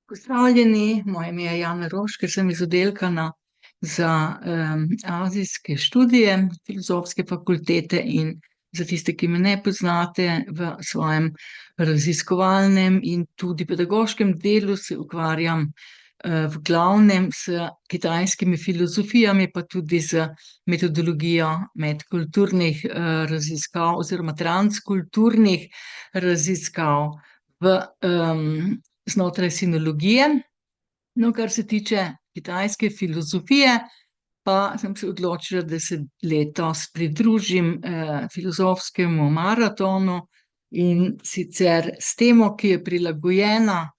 Pozdravljeni, moje ime je Jana Rošker, sem iz oddelka za azijske študije Filozofske fakultete in za tiste, ki me ne poznate, v svojem raziskovalnem in tudi pedagoškem delu se ukvarjam v glavnem s kitajskimi filozofijami, pa tudi z metodologijo medkulturnih raziskav oziroma transkulturnih raziskav znotraj sinologije. No, kar se tiče kitajske filozofije, pa sem se odločila, da se letos pridružim filozofskemu maratonu, in sicer s temo, ki je prilagojena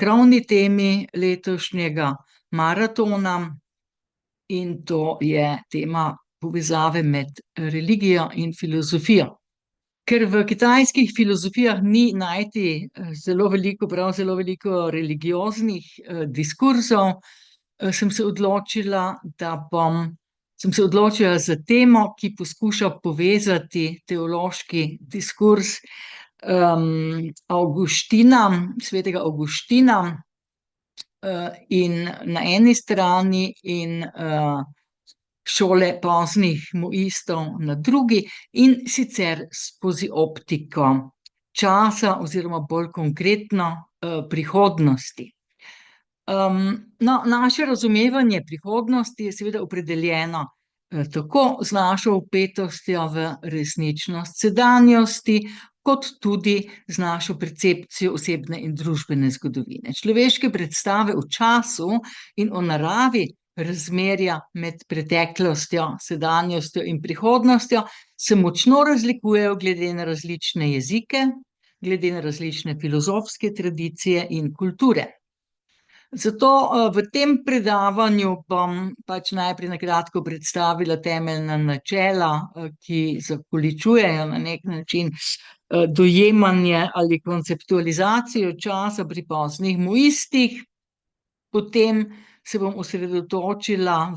krovni temi letošnjega maratona, in to je tema povezave med religijo in filozofijo. Ker v kitajskih filozofijah ni najti zelo veliko religioznih diskurzov, sem se odločila za temo, ki poskuša povezati teološki diskurz svetega Avguština in na eni strani in šole poznih muistov na drugi, in sicer skozi optiko časa oziroma bolj konkretno prihodnosti. No, naše razumevanje prihodnosti je seveda opredeljeno tako z našo vpetostjo v resničnost sedanjosti, kot tudi z našo percepcijo osebne in družbene zgodovine. Človeške predstave o času in o naravi razmerja med preteklostjo, sedanjostjo in prihodnostjo se močno razlikujejo glede na različne jezike, glede na različne filozofske tradicije in kulture. Zato v tem predavanju bom najprej na kratko predstavila temeljna načela, ki zakoličujejo na nek način dojemanje ali konceptualizacijo časa pri poznih muistih. Potem se bom osredotočila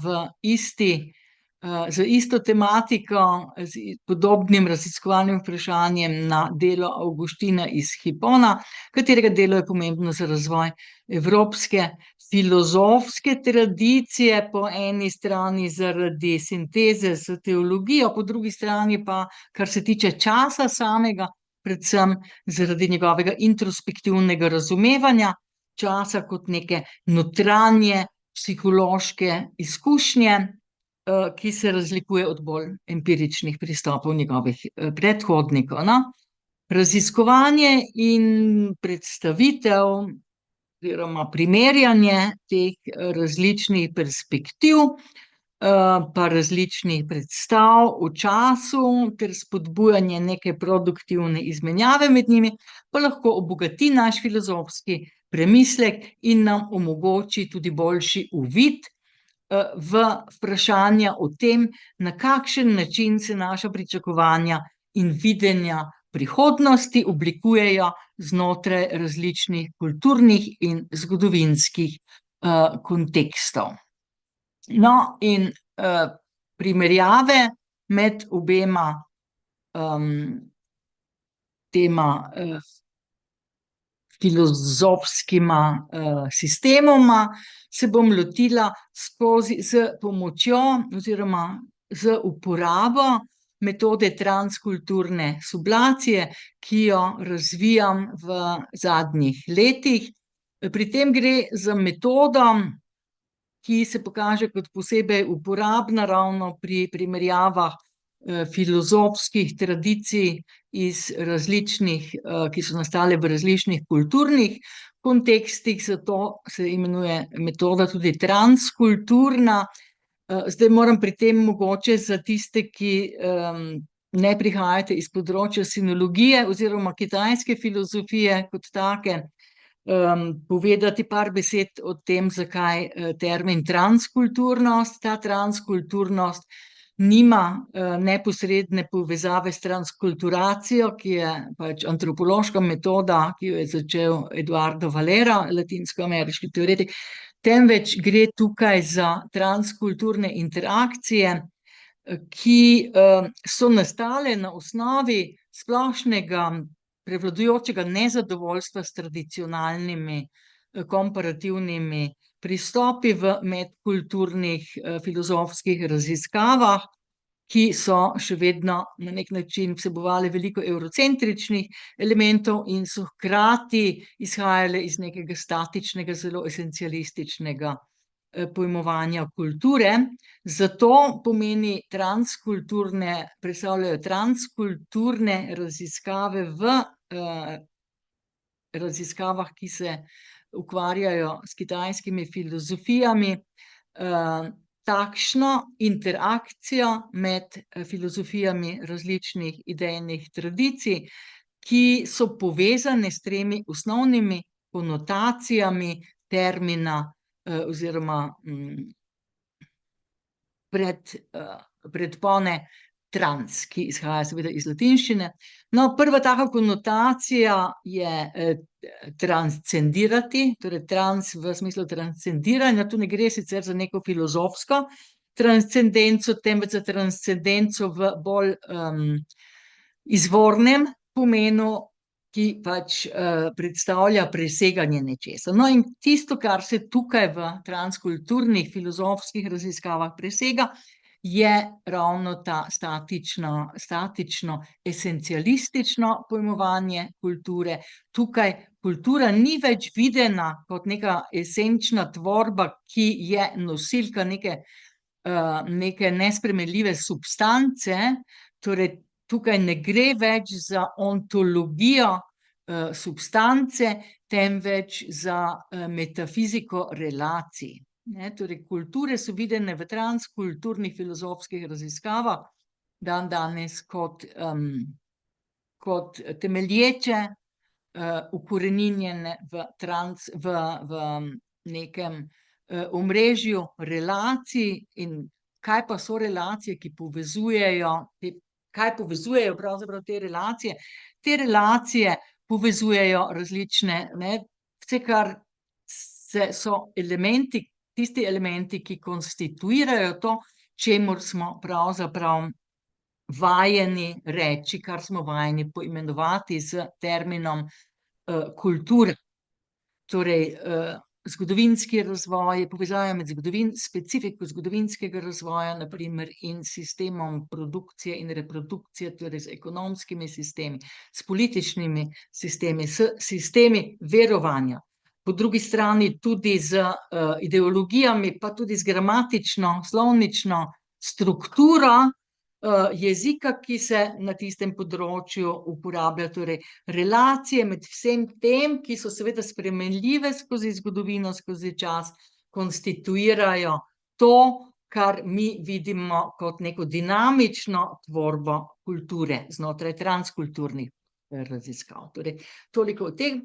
z isto tematiko, z podobnim raziskovalnim vprašanjem na delo Avguština iz Hipona, katerega delo je pomembno za razvoj evropske filozofske tradicije, po eni strani zaradi sinteze s teologijo, po drugi strani pa, kar se tiče časa samega, predvsem zaradi njegovega introspektivnega razumevanja časa kot neke notranje psihološke izkušnje, ki se razlikuje od bolj empiričnih pristopov njegovih predhodnikov. No? Raziskovanje in predstavitev oziroma primerjanje teh različnih perspektiv pa različnih predstav v času ter spodbujanje neke produktivne izmenjave med njimi pa lahko obogati naš filozofski premislek in nam omogoči tudi boljši uvid v vprašanja o tem, na kakšen način se naša pričakovanja in videnja prihodnosti oblikujejo znotraj različnih kulturnih in zgodovinskih kontekstov. No, in primerjave med obema tema filozofskima sistemoma se bom lotila z pomočjo oziroma z uporabo metode transkulturne sublacije, ki jo razvijam v zadnjih letih. Pri tem gre za metodo, ki se pokaže kot posebej uporabna ravno pri primerjavah filozofskih tradicij ki so nastale v različnih kulturnih kontekstih, zato se imenuje metoda tudi transkulturna. Zdaj moram pri tem mogoče za tiste, ki ne prihajate iz področja sinologije oziroma kitajske filozofije kot take, povedati par besed o tem, zakaj termin transkulturnost. Ta transkulturnost nima neposredne povezave s transkulturacijo, ki je antropološka metoda, ki jo je začel Eduardo Valera, latinskoameriški teoretik, temveč gre tukaj za transkulturne interakcije, ki so nastale na osnovi splošnega prevladujočega nezadovoljstva s tradicionalnimi komparativnimi pristopi v medkulturnih filozofskih raziskavah, ki so še vedno na nek način vsebovale veliko evrocentričnih elementov in so hkrati izhajale iz nekega statičnega, zelo esencialističnega pojmovanja kulture. Zato predstavljajo transkulturne raziskave v raziskavah, ki se ukvarjajo s kitajskimi filozofijami, takšno interakcijo med filozofijami različnih idejnih tradicij, ki so povezane s tremi osnovnimi konotacijami termina oziroma predpone trans, ki izhaja seveda iz latinščine. No, prva taka konotacija je transcendirati, torej trans v smislu transcendiranja. Tu ne gre sicer za neko filozofsko transcendenco, temveč za transcendenco v bolj izvornem pomenu, ki pač predstavlja preseganje nečesa. No, in tisto, kar se tukaj v transkulturnih filozofskih raziskavah presega, je ravno ta statično, esencialistično pojmovanje kulture. Tukaj kultura ni več videna kot neka esenčna tvorba, ki je nosilka neke nespremenljive substance. Torej, tukaj ne gre več za ontologijo substance, temveč za metafiziko relacij. Torej, kulture so videne v transkulturnih filozofskih raziskavah dandanes kot temelječe, ukoreninjene v nekem omrežju relacij. In kaj pa so relacije, ki povezujejo, kaj povezujejo pravzaprav te relacije? Te relacije povezujejo različne, vse, kar so elementi, tisti elementi, ki konstituirajo to, čemur smo pravzaprav vajeni reči, kar smo vajeni poimenovati s terminom kultura. Torej, zgodovinski razvoj, povezava med specifiko zgodovinskega razvoja, na primer, in sistemom produkcije in reprodukcije, torej z ekonomskimi sistemi, s političnimi sistemi, s sistemi verovanja. Po drugi strani tudi z ideologijami, pa tudi z gramatično, slovnično strukturo jezika, ki se na tistem področju uporablja. Torej, relacije med vsem tem, ki so seveda spremenljive skozi zgodovino, skozi čas, konstituirajo to, kar mi vidimo kot neko dinamično tvorbo kulture znotraj transkulturnih raziskav. Torej, toliko o tem.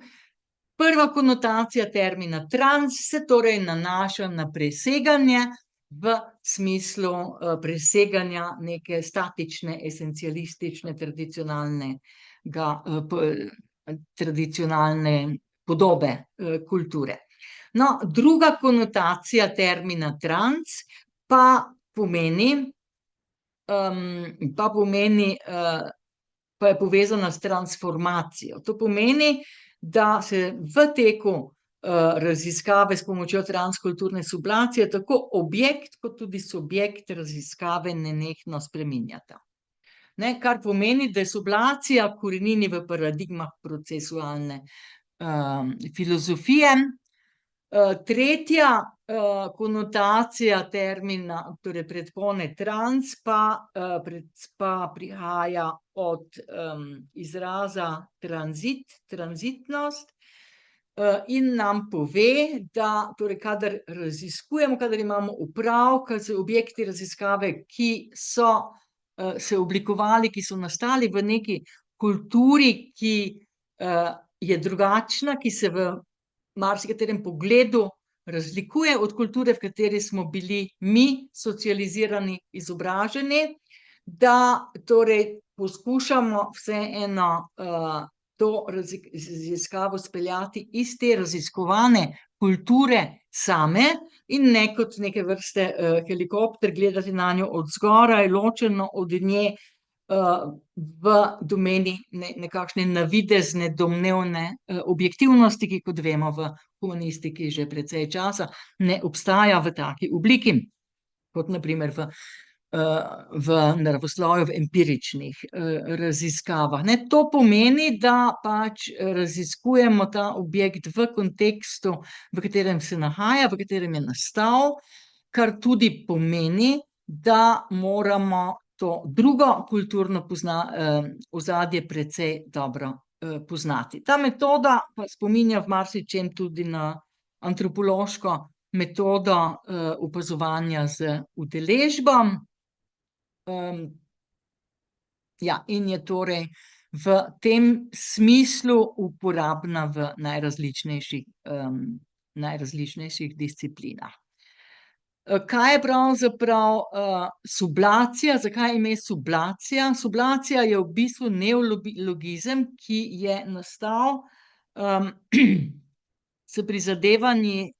Prva konotacija termina trans se torej nanaša na preseganje v smislu preseganja neke statične, esencialistične, tradicionalne podobe kulture. No, druga konotacija termina trans pa je povezana s transformacijo. To pomeni, da se v teku raziskave s pomočjo transkulturne sublacije tako objekt kot tudi subjekt raziskave nenehno spreminjata. Kar pomeni, da je sublacija korenini v paradigmah procesualne filozofije. Tretja konotacija termina, torej predpone trans, pa prihaja od izraza tranzitnost in nam pove, da torej, kadar raziskujemo, kadar imamo opravka z objekti raziskave, ki so se oblikovali, ki so nastali v neki kulturi, ki je drugačna, ki se v marsikaterem pogledu razlikuje od kulture, v kateri smo bili mi socializirani, izobraženi, da torej poskušamo vseeno to raziskavo speljati iz te raziskovane kulture same in ne kot neke vrste helikopter, gledati na njo od zgoraj, ločeno od nje, v domeni nekakšne navidezne, domnevne objektivnosti, ki, kot vemo, v humanistiki že precej časa ne obstaja v taki obliki, kot naprimer v naravoslovju, v empiričnih raziskavah. To pomeni, da pač raziskujemo ta objekt v kontekstu, v katerem se nahaja, v katerem je nastal, kar tudi pomeni, da moramo to drugo kulturno ozadje precej dobro poznati. Ta metoda pa spominja v marsičem tudi na antropološko metodo opazovanja z udeležbo. Ja, in je torej v tem smislu uporabna v najrazličnejših disciplinah. Kaj je pravzaprav sublacija? Zakaj ime sublacija? Sublacija je v bistvu neologizem, ki je nastal s prizadevanji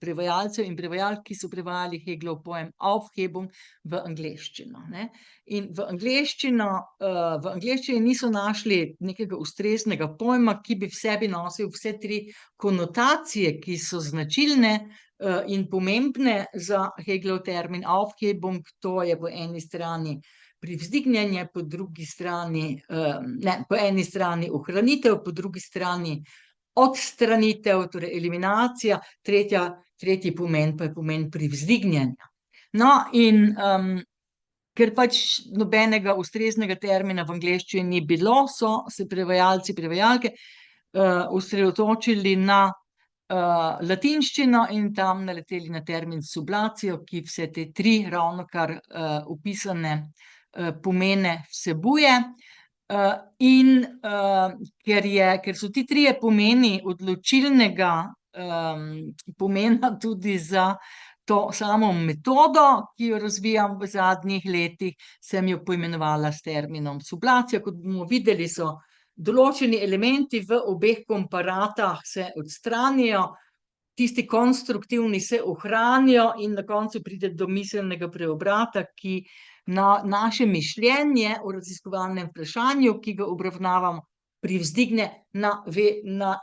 prevajalcev in prevajalk, ki so prevajali Hegelov pojem Aufhebung v angleščino. In v angleščini niso našli nekega ustreznega pojma, ki bi v sebi nosil vse tri konotacije, ki so značilne in pomembne za Hegelov termin Aufhebung. To je po eni strani privzdignjenje, po drugi strani, po eni strani ohranitev, po drugi strani odstranitev, torej eliminacija, tretji pomen pa je pomen privzdignjenja. No, in ker pač nobenega ustreznega termina v angleščini ni bilo, so se prevajalci, prevajalke osredotočili na latinščino in tam naleteli na termin sublacijo, ki vse te tri ravnokar opisane pomene vsebuje. In ker so ti trije pomeni odločilnega pomena tudi za to samo metodo, ki jo razvijam v zadnjih letih, sem jo poimenovala s terminom sublacija. Kot bomo videli, so določeni elementi v obeh komparatah se odstranijo, tisti konstruktivni se ohranijo in na koncu pride do miselnega preobrata, ki na naše mišljenje o raziskovalnem vprašanju, ki ga obravnavamo, privzdigne na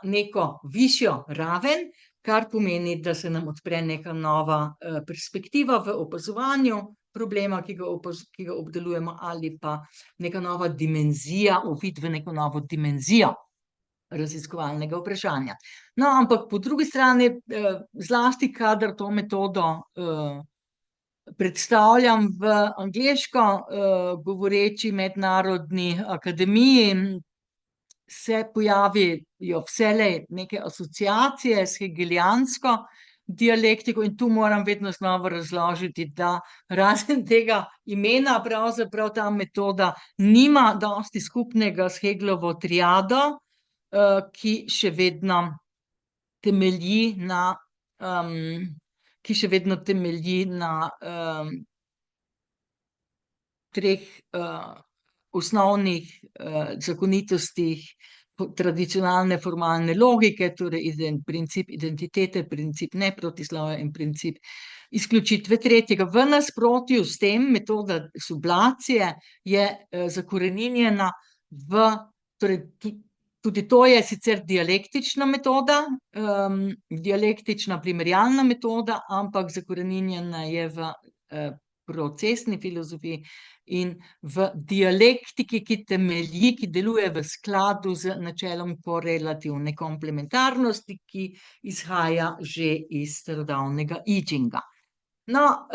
neko višjo raven, kar pomeni, da se nam odpre neka nova perspektiva v opazovanju problema, ki ga obdelujemo, ali pa neka nova dimenzija, uvid v neko novo dimenzijo raziskovalnega vprašanja. No, ampak po drugi strani, zlasti kadar to metodo predstavljam v angleško govoreči mednarodni akademiji, se pojavijo vselej neke asociacije s hegelijansko dialektiko in tu moram vedno znova razložiti, da razen tega imena pravzaprav ta metoda nima dosti skupnega s Hegelovo triado, ki še vedno temelji na treh osnovnih zakonitostih tradicionalne formalne logike, torej princip identitete, princip neprotislovja in princip izključitve tretjega. V nasprotju s tem metoda sublacije je zakoreninjena torej tudi to je sicer dialektična metoda, dialektična primerjalna metoda, ampak zakoreninjena je v procesni filozofiji in v dialektiki, ki temelji, ki deluje v skladu z načelom korelativne komplementarnosti, ki izhaja že iz starodavnega I Chinga. No,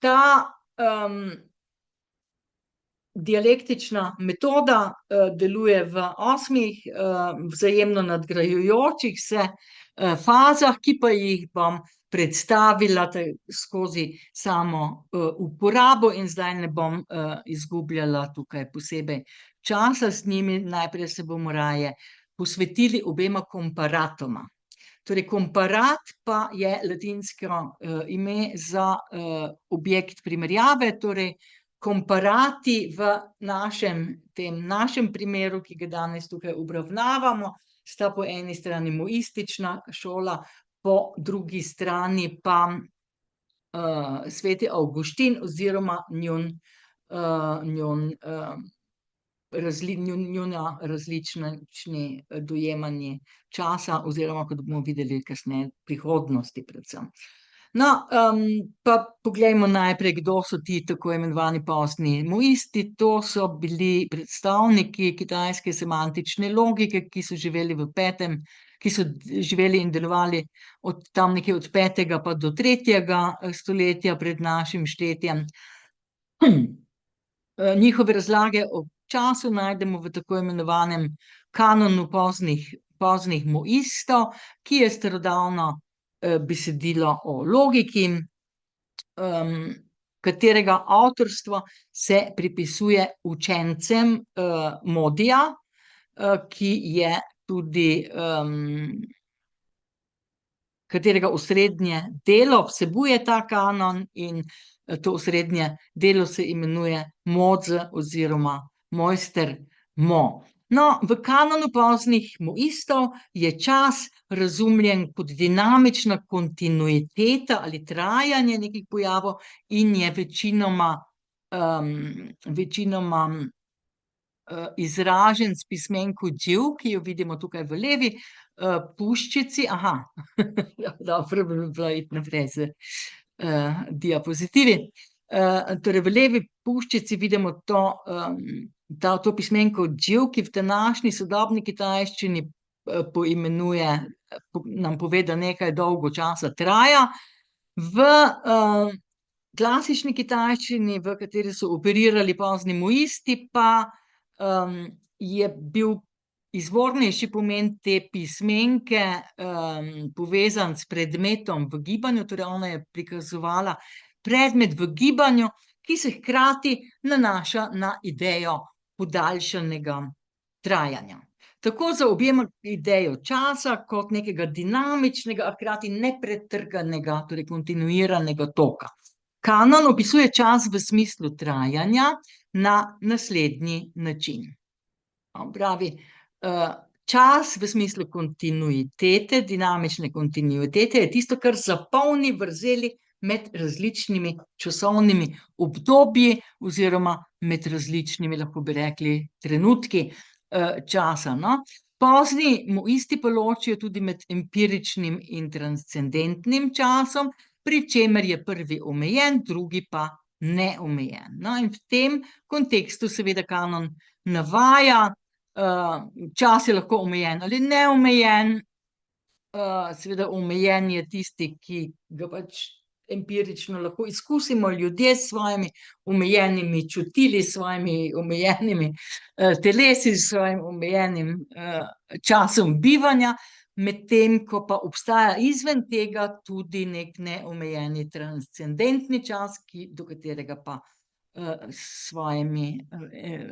ta dialektična metoda deluje v 8 vzajemno nadgrajujočih se fazah, ki pa jih bom predstavila skozi samo uporabo in zdaj ne bom izgubljala tukaj posebej časa z njimi. Najprej se bomo raje posvetili obema komparatoma. Torej, komparat pa je latinsko ime za objekt primerjave, torej komparati v našem primeru, ki ga danes tukaj obravnavamo, sta po eni strani moistična šola, po drugi strani pa sveti Avguštin oziroma njun njuna različni dojemanje časa, oziroma kot bomo videli kasneje, prihodnosti predvsem. No, pa poglejmo najprej, kdo so ti tako imenovani pozni muisti. To so bili predstavniki kitajske semantične logike, ki so živeli ki so živeli in delovali tam nekje od 5. pa do 3. stoletja pred našim štetjem. Njihove razlage o času najdemo v tako imenovanem kanonu poznih muistov, ki je starodavno besedilo o logiki, katerega avtorstvo se pripisuje učencem Modija, ki je tudi katerega osrednje delo vsebuje ta kanon, in to osrednje delo se imenuje Mozi oziroma Mojster Mo. No, v kanonu poznih muistov je čas razumljen kot dinamična kontinuiteta ali trajanje nekih pojavov in je večinoma izražen s pismenko dživ, ki jo vidimo tukaj v levi puščici. Aha, dobro bi bilo iti naprej z diapozitivi. Torej v levi puščici vidimo to pismenko dživ, ki v današnji sodobni kitajščini nam pove, da nekaj dolgo časa traja. V klasični kitajščini, v kateri so operirali pozni muisti, pa je bil izvornejši pomen te pismenke povezan s predmetom v gibanju, torej ona je prikazovala predmet v gibanju, ki se hkrati nanaša na idejo podaljšanega trajanja. Tako za objema idejo časa kot nekega dinamičnega, a hkrati nepretrganega, torej kontinuiranega toka. Kanon opisuje čas v smislu trajanja na naslednji način. Pravi, čas v smislu kontinuitete, dinamične kontinuitete, je tisto, kar zapolni vrzeli med različnimi časovnimi obdobji oziroma med različnimi, lahko bi rekli, trenutki časa. No? Pozni muisti pa ločijo tudi med empiričnim in transcendentnim časom, pri čemer je prvi omejen, drugi pa neomejen. No? In v tem kontekstu seveda kanon navaja, čas je lahko omejen ali neomejen. Seveda omejen je tisti, ki ga pač empirično lahko izkusimo ljudje s svojimi omejenimi čutili, s svojimi omejenimi telesi, s svojim omejenim časom bivanja, medtem ko pa obstaja izven tega tudi nek neomejeni transcendentni čas, do katerega pa s svojimi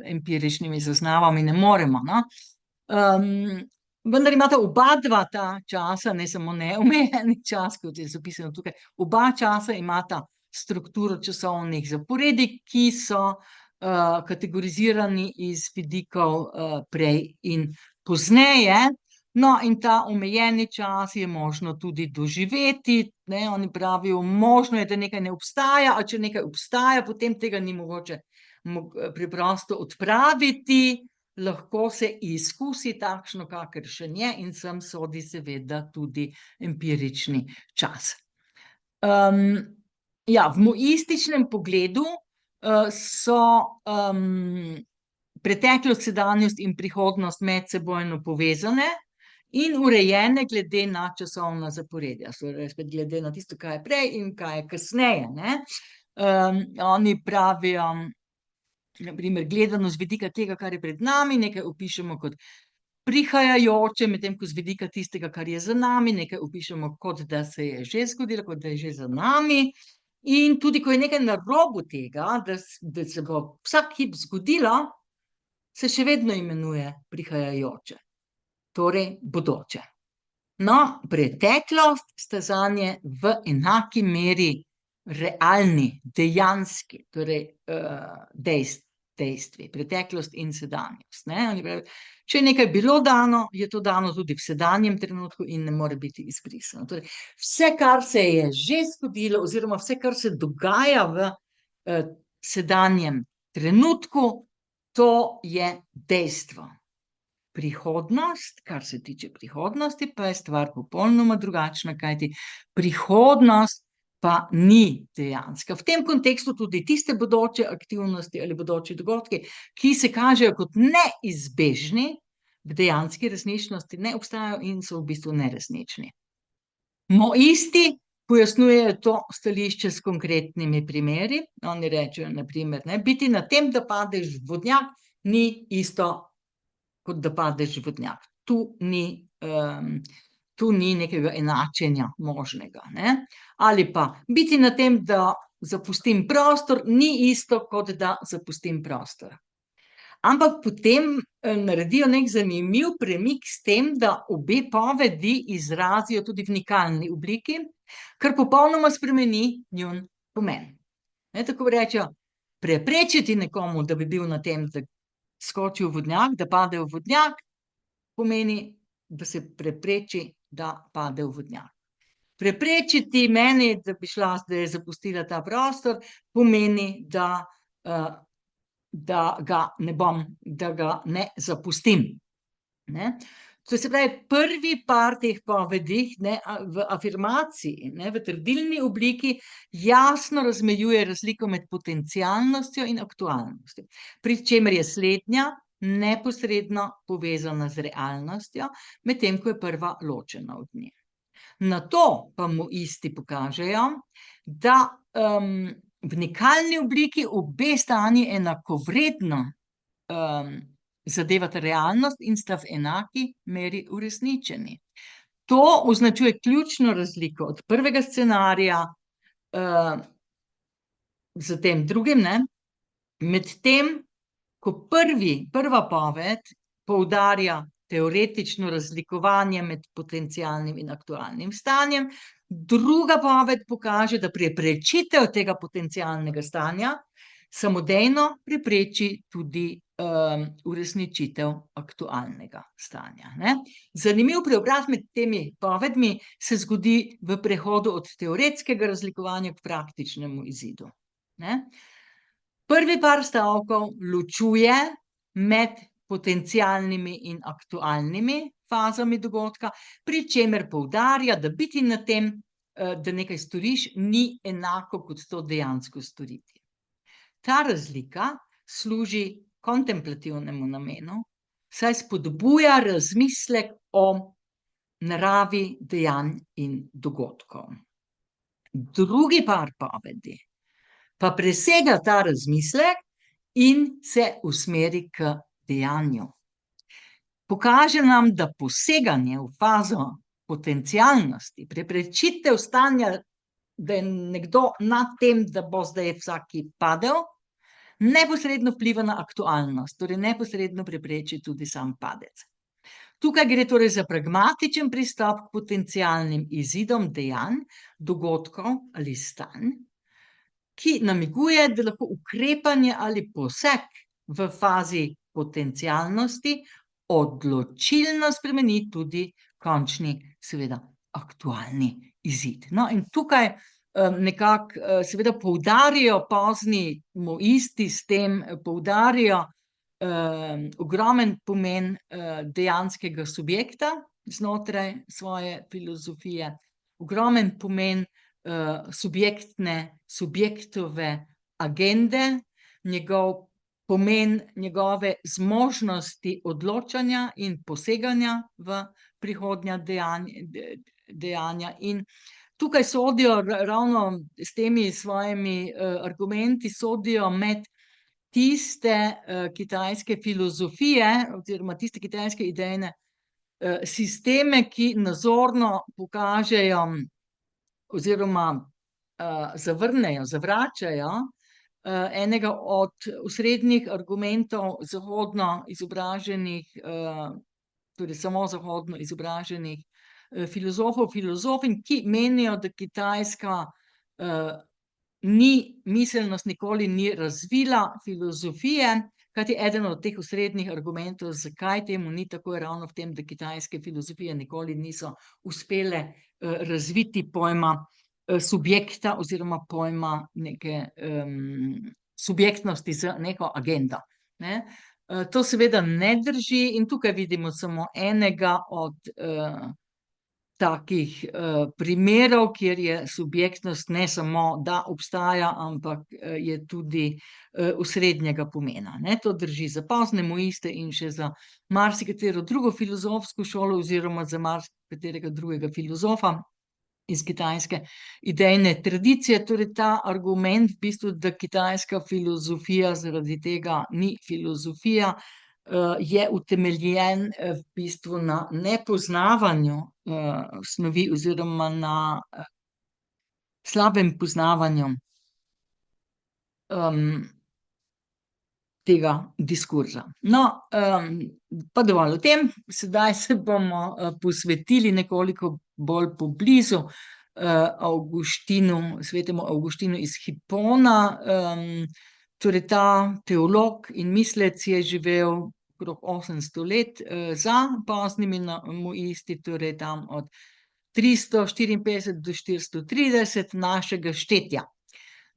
empiričnimi zaznavami ne moremo. No? Vendar imata oba dva ta časa, ne samo neomejeni čas, kot je zapisano tukaj, oba časa imata strukturo časovnih zaporedij, ki so kategorizirani iz vidikov prej in pozneje. No, in ta omejeni čas je možno tudi doživeti. Oni pravijo, možno je, da nekaj ne obstaja, a če nekaj obstaja, potem tega ni mogoče preprosto odpraviti. Lahko se izkusi takšno, kakršen je, in sem sodi seveda tudi empirični čas. V muističnem pogledu so preteklost, sedanjost in prihodnost medsebojno povezane in urejene glede na časovna zaporedja, spet glede na tisto, kaj je prej in kaj je kasneje. Oni pravijo, na primer, gledano z vidika tega, kar je pred nami, nekaj opišemo kot prihajajoče, medtem ko z vidika tistega, kar je za nami, nekaj opišemo kot da se je že zgodilo, kot da je že za nami. In tudi, ko je nekaj na robu tega, da se bo vsak hip zgodilo, se še vedno imenuje prihajajoče, torej bodoče. No, preteklost sta zanje v enaki meri realni, dejanski, torej dejstvi, preteklost in sedanjost. Če je nekaj bilo dano, je to dano tudi v sedanjem trenutku in ne more biti izbrisano. Torej, vse, kar se je že zgodilo, oziroma vse, kar se dogaja v sedanjem trenutku, to je dejstvo. Prihodnost, kar se tiče prihodnosti, pa je stvar popolnoma drugačna, kajti prihodnost pa ni dejanska. V tem kontekstu tudi tiste bodoče aktivnosti ali bodoči dogodki, ki se kažejo kot neizbežni, v dejanski resničnosti ne obstajajo in so v bistvu neresnični. Moisti pojasnjujejo to stališče s konkretnimi primeri. Oni rečejo, na primer, biti na tem, da padeš v vodnjak, ni isto, kot da padeš v vodnjak. Tu ni nekega enačenja možnega, ne? Ali pa biti na tem, da zapustim prostor, ni isto, kot da zapustim prostor. Ampak potem naredijo nek zanimiv premik s tem, da obe povedi izrazijo tudi v nikalni obliki, kar popolnoma spremeni njun pomen. Ne, tako rečejo, preprečiti nekomu, da bi bil na tem, da skoči v vodnjak, da pade v vodnjak, pomeni, da se prepreči, da pade v vodnjak. Preprečiti meni, da bi šla, da je zapustila ta prostor, pomeni, da ga ne bom, da ga ne zapustim. Ne? To se pravi, prvi par teh povedih, ne, v afirmaciji, ne, v trdilni obliki jasno razmejuje razliko med potencialnostjo in aktualnostjo, pri čemer je slednja neposredno povezana z realnostjo, medtem ko je prva ločena od nje. Na to pa mu isti pokažejo, da v nikalni obliki obe stanji enakovredno zadevata realnost in sta v enaki meri uresničeni. To označuje ključno razliko od prvega scenarija z tem drugim, ne? Medtem, ko prva poved poudarja teoretično razlikovanje med potencialnim in aktualnim stanjem, druga poved pokaže, da preprečitev tega potencialnega stanja samodejno prepreči tudi uresničitev aktualnega stanja. Ne? Zanimiv preobrat med temi povedmi se zgodi v prehodu od teoretskega razlikovanja k praktičnemu izidu. Ne? Prvi par stavkov ločuje med potencialnimi in aktualnimi fazami dogodka, pri čemer poudarja, da biti na tem, da nekaj storiš, ni enako kot to dejansko storiti. Ta razlika služi kontemplativnemu namenu, saj spodbuja razmislek o naravi dejanj in dogodkov. Drugi par povedi pa presega ta razmislek in se usmeri k dejanju. Pokaže nam, da poseganje v fazo potencialnosti, preprečitev stanja, da je nekdo nad tem, da bo zdaj vsaki padel, neposredno vpliva na aktualnost, torej neposredno prepreči tudi sam padec. Tukaj gre torej za pragmatičen pristop k potencialnim izidom dejanj, dogodkov ali stanj, ki namiguje, da lahko ukrepanje ali poseg v fazi potencialnosti odločilno spremeni tudi končni, seveda, aktualni izid. No, in tukaj nekako seveda poudarijo pozni moisti s tem, poudarijo ogromen pomen dejanskega subjekta znotraj svoje filozofije, ogromen pomen subjektove agende, njegov pomen njegove zmožnosti odločanja in poseganja v prihodnja dejanja. In tukaj sodijo ravno s temi svojimi argumenti, sodijo med tiste kitajske filozofije oziroma tiste kitajske idejne sisteme, ki nazorno pokažejo oziroma zavrnejo, zavračajo enega od osrednjih argumentov zahodno izobraženih, torej samo zahodno izobraženih filozofinj, ki menijo, da Kitajska miselnost nikoli ni razvila filozofije, kajti eden od teh osrednjih argumentov, zakaj temu ni tako, je ravno v tem, da kitajske filozofije nikoli niso uspele razviti pojma subjekta oziroma pojma neke subjektnosti z neko agendo. Ne? To seveda ne drži in tukaj vidimo samo enega od takih primerov, kjer je subjektnost ne samo, da obstaja, ampak je tudi osrednjega pomena. Ne? To drži za poznemoiste in še za marsikatero drugo filozofsko šolo oziroma za marsikaterega drugega filozofa iz kitajske idejne tradicije. Torej ta argument v bistvu, da kitajska filozofija zaradi tega ni filozofija, je utemeljen v bistvu na nepoznavanju snovi oziroma na slabem poznavanju tega diskurza. No, pa dovolj o tem, sedaj se bomo posvetili nekoliko bolj poblizu Avguštinu, svetemu Avguštinu iz Hipona. Torej ta teolog in mislec je živel okrog 800 let za poznimi moisti, torej tam od 354 do 430 našega štetja.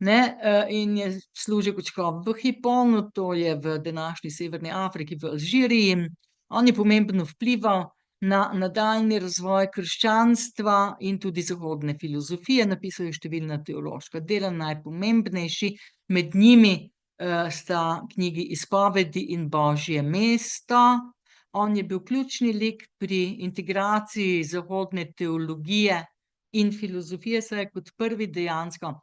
Ne, in je služil kot škof v Hiponu, to je v današnji Severni Afriki, v Alžiriji. On je pomembno vplival na nadaljnji razvoj krščanstva in tudi zahodne filozofije. Napisal je številna teološka dela, najpomembnejši med njimi sta knjigi Izpovedi in Božje mesto. On je bil ključni lik pri integraciji zahodne teologije in filozofije, saj je kot prvi dejansko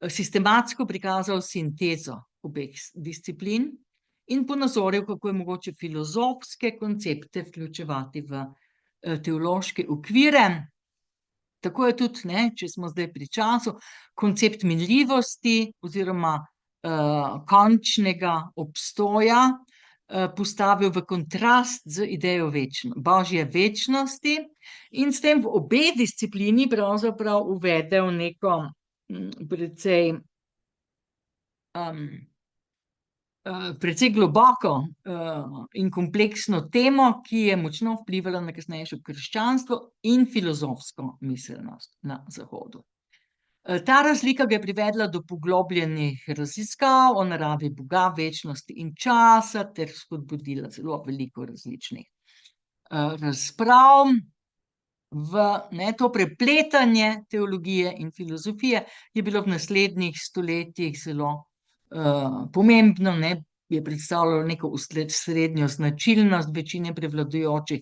sistematsko prikazal sintezo obeh disciplin in ponazoril, kako je mogoče filozofske koncepte vključevati v teološke okvire. Tako je tudi, ne, če smo zdaj pri času, koncept minljivosti oziroma končnega obstoja postavil v kontrast z idejo Božje večnosti in s tem v obe disciplini pravzaprav uvedel neko precej globoko in kompleksno temo, ki je močno vplivala na kasnejše krščanstvo in filozofsko miselnost na Zahodu. Ta razlika ga je privedla do poglobljenih raziskav o naravi Boga, večnosti in časa ter spodbudila zelo veliko različnih razprav. To prepletanje teologije in filozofije je bilo v naslednjih stoletjih zelo pomembno, ne, je predstavljalo neko srednjo značilnost večine prevladujočih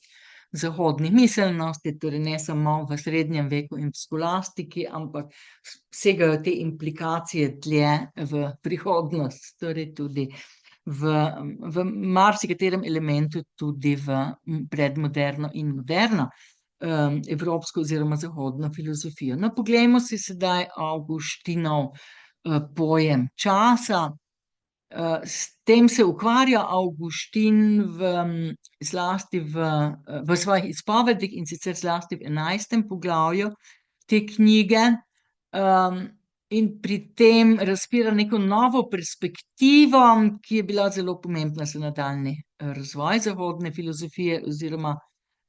zahodnih miselnosti, torej ne samo v srednjem veku in v skolastiki, ampak segajo te implikacije dlje v prihodnost, torej tudi v marsikaterem elementu tudi v predmoderno in moderno evropsko oziroma zahodno filozofijo. No, poglejmo si sedaj Avguštinov pojem časa. S tem se ukvarja Avguštin zlasti v svojih izpovedih in sicer zlasti v 11. poglavju te knjige in pri tem razpira neko novo perspektivo, ki je bila zelo pomembna za nadaljnji razvoj zahodne filozofije oziroma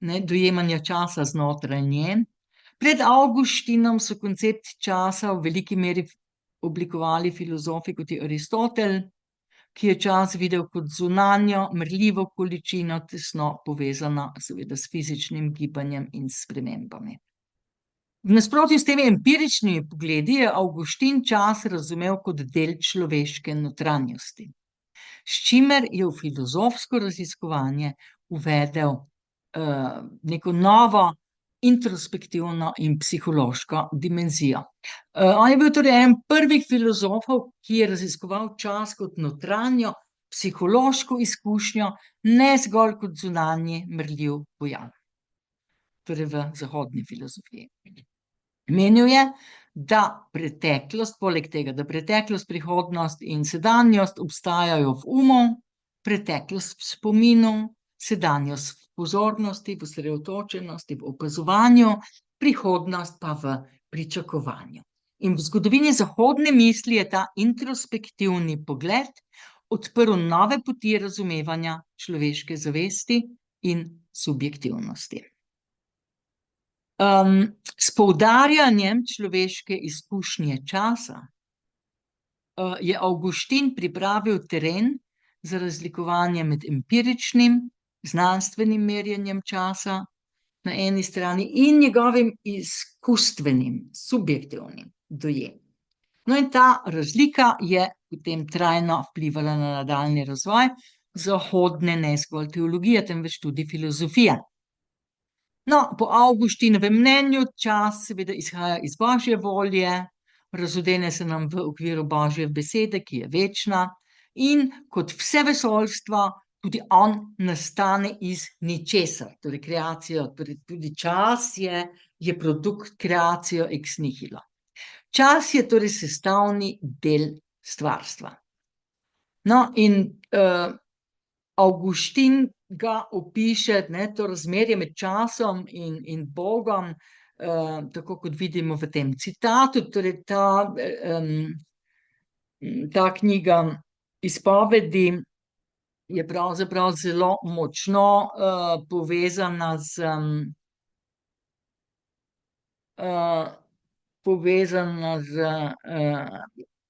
dojemanja časa znotraj nje. Pred Avguštinom so koncept časa v veliki meri oblikovali filozofi kot je Aristotel, ki je čas videl kot zunanjo, merljivo količino, tesno povezano seveda s fizičnim gibanjem in spremembami. V nasprotju s temi empiričnimi pogledi je Avguštin čas razumel kot del človeške notranjosti, s čimer je v filozofsko raziskovanje uvedel neko novo introspektivno in psihološko dimenzijo. On je bil torej en prvih filozofov, ki je raziskoval čas kot notranjo psihološko izkušnjo, ne zgolj kot zunanji merljiv pojav. Torej v zahodni filozofiji. Menil je, da preteklost, poleg tega, da preteklost, prihodnost in sedanjost obstajajo v umu, preteklost v spominu, sedanjost v pozornosti, v osredotočenosti, v opazovanju, prihodnost pa v pričakovanju. In v zgodovini zahodne misli je ta introspektivni pogled odprl nove poti razumevanja človeške zavesti in subjektivnosti. S poudarjanjem človeške izkušnje časa je Avguštin pripravil teren za razlikovanje med empiričnim, znanstvenim merjenjem časa na eni strani in njegovim izkustvenim, subjektivnim dojem. No, in ta razlika je potem trajno vplivala na nadaljnji razvoj zahodne, ne zgolj teologije, temveč tudi filozofije. No, po Avguštinovem mnenju čas seveda izhaja iz božje volje, razodene se nam v okviru božje besede, ki je večna, in kot vse vesoljstva, tudi on nastane iz ničesar, torej kreacijo, torej tudi čas je produkt kreacijo ex nihilo. Čas je torej sestavni del stvarstva. No, in Avguštin ga opiše, to razmerje med časom in Bogom, tako kot vidimo v tem citatu, torej ta knjiga izpovedi je pravzaprav zelo močno povezana z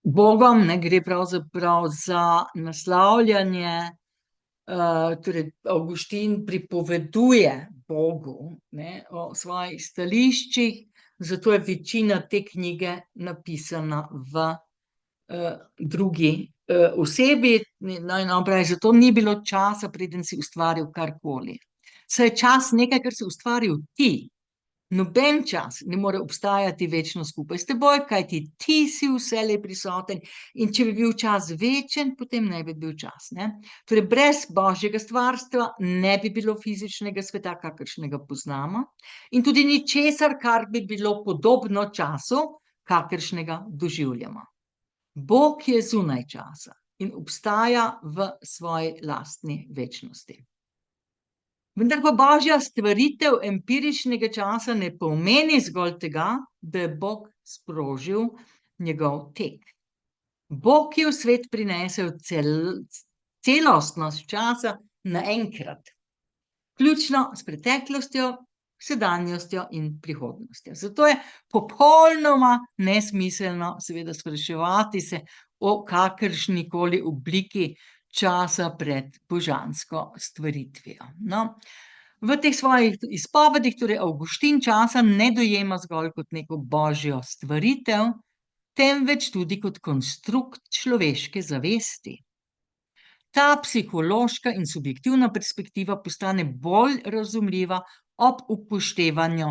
Bogom, gre pravzaprav za naslavljanje, torej Avguštin pripoveduje Bogu o svojih stališčih, zato je večina te knjige napisana v drugi osebi, no, in on pravi, zato ni bilo časa, preden si ustvaril karkoli. Saj je čas nekaj, kar si ustvaril ti. Noben čas ne more obstajati večno skupaj s teboj, kajti ti si vselej prisoten, in če bi bil čas večen, potem ne bi bil čas. Torej, brez božjega stvarstva ne bi bilo fizičnega sveta, kakršnega poznamo, in tudi ničesar, kar bi bilo podobno času, kakršnega doživljamo. Bog je zunaj časa in obstaja v svoji lastni večnosti. Vendar pa božja stvaritev empiričnega časa ne pomeni zgolj tega, da je Bog sprožil njegov tek. Bog je v svet prinesel celostnost časa naenkrat, vključno s preteklostjo, sedanjostjo in prihodnostjo. Zato je popolnoma nesmiselno seveda spraševati se o kakršnikoli obliki časa pred božansko stvaritvijo. No, v teh svojih izpovedih torej Avguštin časa ne dojema zgolj kot neko božjo stvaritev, temveč tudi kot konstrukt človeške zavesti. Ta psihološka in subjektivna perspektiva postane bolj razumljiva ob upoštevanju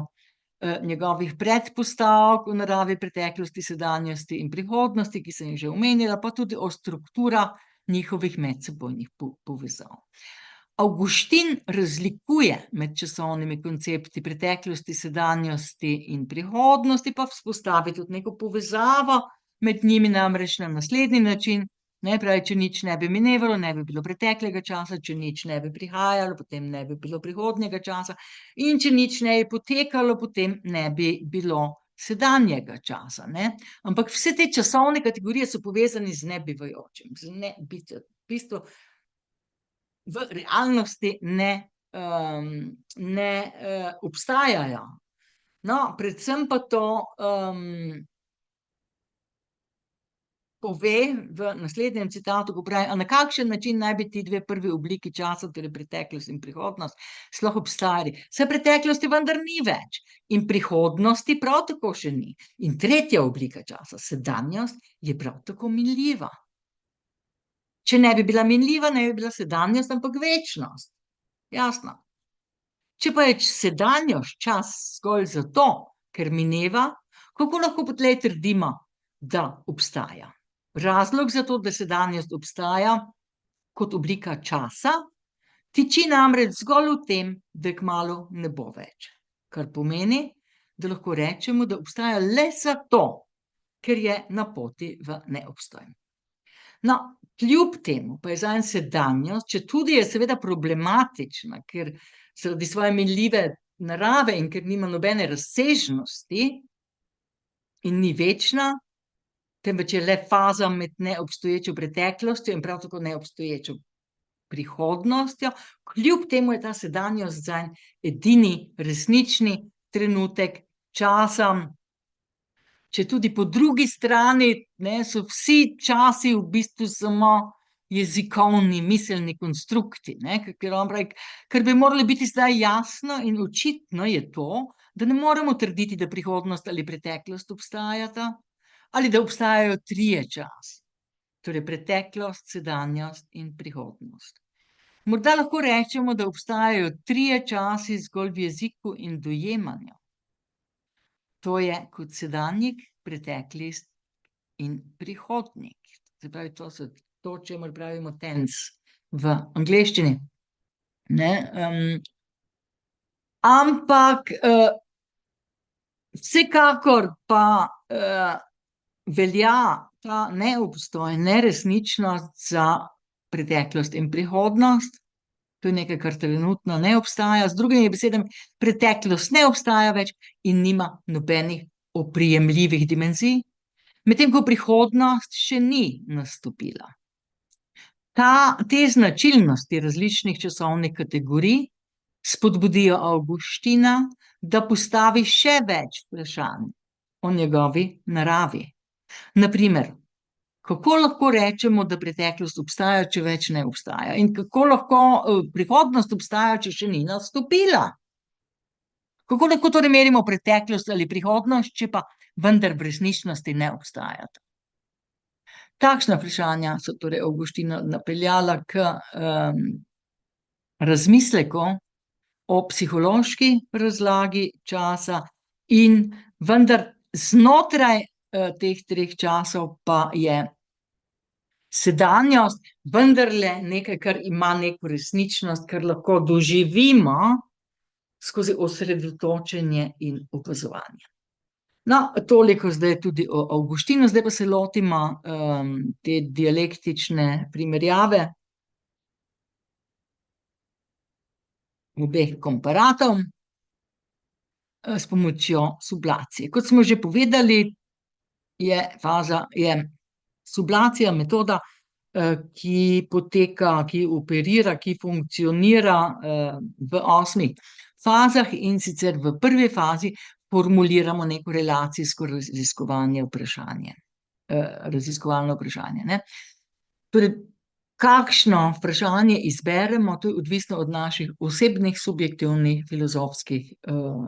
njegovih predpostavk v naravi preteklosti, sedanjosti in prihodnosti, ki sem jih že omenila, pa tudi o strukturah njihovih medsebojnih povezav. Avguštin razlikuje med časovnimi koncepti preteklosti, sedanjosti in prihodnosti, pa vzpostavi tudi neko povezavo med njimi, namreč na naslednji način. Pravi, če nič ne bi minevalo, ne bi bilo preteklega časa, če nič ne bi prihajalo, potem ne bi bilo prihodnjega časa, in če nič ne bi potekalo, potem ne bi bilo sedanjega časa. Ampak vse te časovne kategorije so povezane z nebivajočim, v bistvu v realnosti ne obstajajo. No, predvsem pa to pove v naslednjem citatu, ko pravi, a na kakšen način naj bi ti dve prvi obliki časa, torej preteklost in prihodnost, sploh obstajali. Saj preteklosti vendar ni več in prihodnosti prav tako še ni. In tretja oblika časa, sedanjost, je prav tako minljiva. Če ne bi bila minljiva, ne bi bila sedanjost, ampak večnost. Jasno. Če pa je sedanjost čas zgolj zato, ker mineva, kako lahko potlej trdimo, da obstaja? Razlog za to, da sedanjost obstaja kot oblika časa, tiči namreč zgolj v tem, da kmalu ne bo več. Kar pomeni, da lahko rečemo, da obstaja le zato, ker je na poti v neobstoj. No, kljub temu pa je zanj sedanjost, četudi je seveda problematična, ker zaradi svoje minljive narave in ker nima nobene razsežnosti in ni večna, temveč je le faza med neobstoječo preteklostjo in prav tako neobstoječo prihodnostjo, kljub temu je ta sedanjost zanj edini resnični trenutek časa, če tudi po drugi strani, ne, so vsi časi v bistvu samo jezikovni, miselni konstrukti, ne, ker bi moralo biti zdaj jasno in očitno je to, da ne moremo trditi, da prihodnost ali preteklost obstajata, ali da obstajajo trije časi, torej preteklost, sedanjost in prihodnost. Morda lahko rečemo, da obstajajo trije časi zgolj v jeziku in dojemanju. To je kot sedanjik, preteklost in prihodnik. Se pravi, to so to, čemur pravimo tense v angleščini. Ne, ampak vsekakor pa velja ta neobstoj, neresničnost za preteklost in prihodnost. To je nekaj, kar trenutno ne obstaja. Z drugimi besedami, preteklost ne obstaja več in nima nobenih oprijemljivih dimenzij, medtem ko prihodnost še ni nastopila. Te značilnosti različnih časovnih kategorij spodbudijo Avguština, da postavi še več vprašanj o njegovi naravi. Naprimer, kako lahko rečemo, da preteklost obstaja, če več ne obstaja? In kako lahko prihodnost obstaja, če še ni nastopila? Kako lahko torej merimo preteklost ali prihodnost, če pa vendar v resničnosti ne obstajata? Takšna vprašanja so torej Avguština napeljala k razmisleku o psihološki razlagi časa in vendar znotraj teh treh časov pa je sedanjost vendarle nekaj, kar ima neko resničnost, kar lahko doživimo skozi osredotočenje in opazovanje. No, toliko zdaj tudi o Avguštinu, zdaj pa se lotimo te dialektične primerjave obeh komparatov s pomočjo sublacije. Kot smo že povedali, je sublacija metoda, ki poteka, ki operira, ki funkcionira v 8 fazah, in sicer v prvi fazi formuliramo neko relacijsko raziskovalno vprašanje. Ne? Torej, kakšno vprašanje izberemo, to je odvisno od naših osebnih, subjektivnih, filozofskih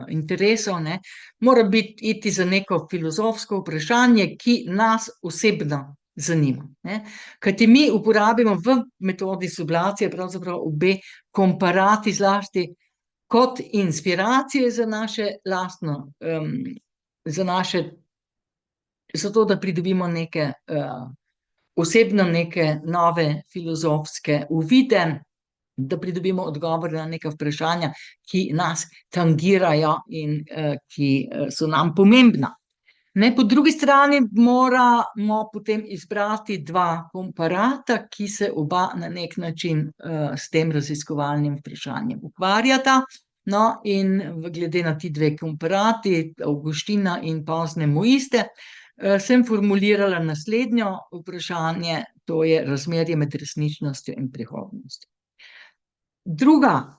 interesov. Ne? Mora iti za neko filozofsko vprašanje, ki nas osebno zanima. Ne? Kajti mi uporabimo v metodi sublacije pravzaprav obe komparati zlasti kot inspiracije za naše lastno, zato da pridobimo neke osebno neke nove filozofske uvide, da pridobimo odgovore na neka vprašanja, ki nas tangirajo in ki so nam pomembna. Ne, po drugi strani moramo potem izbrati dva komparata, ki se oba na nek način s tem raziskovalnim vprašanjem ukvarjata. No, in glede na ti dve komparati, Avguština in pozne Moiste, sem formulirala naslednjo vprašanje, to je razmerje med resničnostjo in prihodnostjo. Druga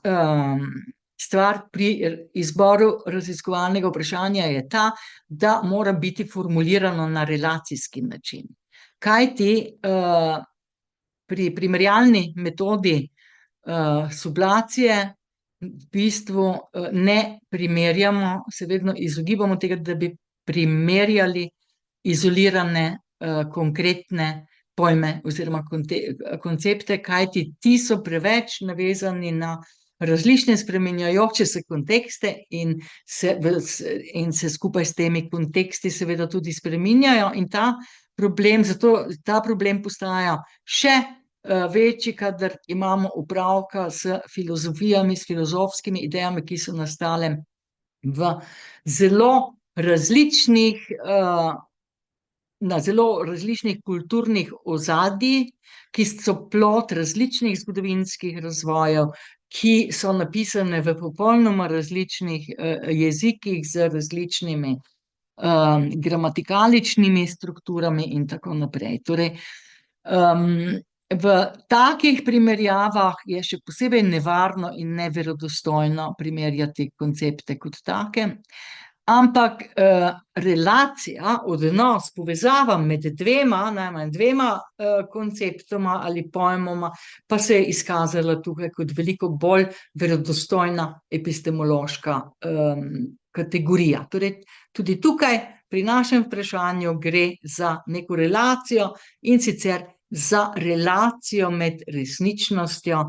stvar pri izboru raziskovalnega vprašanja je ta, da mora biti formulirano na relacijski način. Kajti pri primerjalni metodi sublacije v bistvu ne primerjamo, se vedno izogibamo tega, da bi primerjali izolirane konkretne pojme oziroma koncepte, kajti ti so preveč navezani na različne spreminjajoče se kontekste in se skupaj s temi konteksti seveda tudi spreminjajo, in zato ta problem postaja še večji, kadar imamo opravka s filozofijami, s filozofskimi idejami, ki so nastale v na zelo različnih kulturnih ozadjih, ki so plod različnih zgodovinskih razvojev, ki so napisane v popolnoma različnih jezikih z različnimi gramatikaličnimi strukturami in tako naprej. Torej, v takih primerjavah je še posebej nevarno in neverodostojno primerjati koncepte kot take. Ampak relacija, odnos, povezava med najmanj dvema konceptoma ali pojmoma, pa se je izkazala tukaj kot veliko bolj verodostojna epistemološka kategorija. Torej, tudi tukaj pri našem vprašanju gre za neko relacijo, in sicer za relacijo med resničnostjo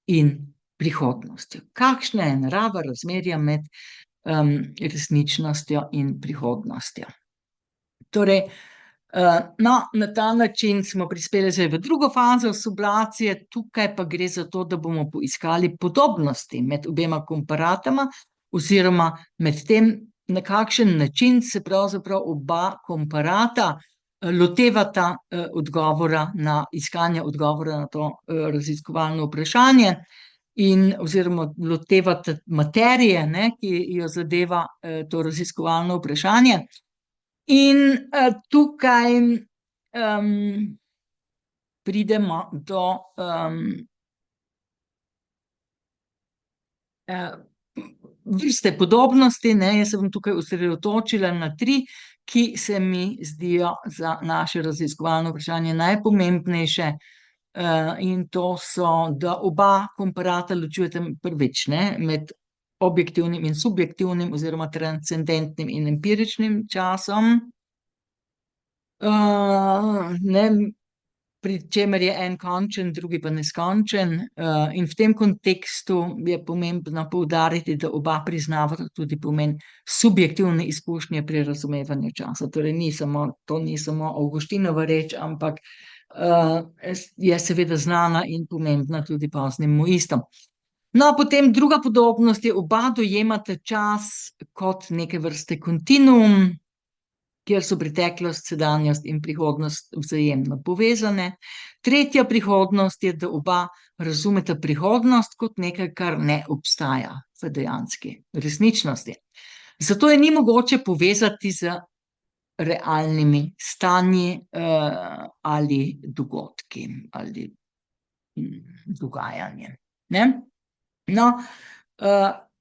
in prihodnostjo. Kakšna je narava razmerja med resničnostjo in prihodnostjo? Torej, no, na ta način smo prispeli zdaj v drugo fazo sublacije, tukaj pa gre za to, da bomo poiskali podobnosti med obema komparatama, oziroma med tem, na kakšen način se pravzaprav oba komparata lotevata iskanja odgovora na to raziskovalno vprašanje, oziroma lotevata materije, ne, ki jo zadeva to raziskovalno vprašanje. In tukaj pridemo do vrste podobnosti, ne. Jaz se bom tukaj osredotočila na 3, ki se mi zdijo za naše raziskovalno vprašanje najpomembnejše. In to so, da oba komparata ločujeta prvič, ne, med objektivnim in subjektivnim oziroma transcendentnim in empiričnim časom. Ne, pri čemer je en končen, drugi pa neskončen. In v tem kontekstu je pomembno poudariti, da oba priznavata tudi pomen subjektivne izkušnje pri razumevanju časa. Torej, to ni samo Avguštinova reč, ampak je seveda znana in pomembna tudi poznim moistom. No, potem druga podobnost je, oba dojemata čas kot neke vrste kontinuum, kjer so preteklost, sedanjost in prihodnost vzajemno povezane. Tretja prihodnost je, da oba razumeta prihodnost kot nekaj, kar ne obstaja v dejanski resničnosti. Zato je ni mogoče povezati z realnimi stanji ali dogodki ali dogajanjem, ne? No,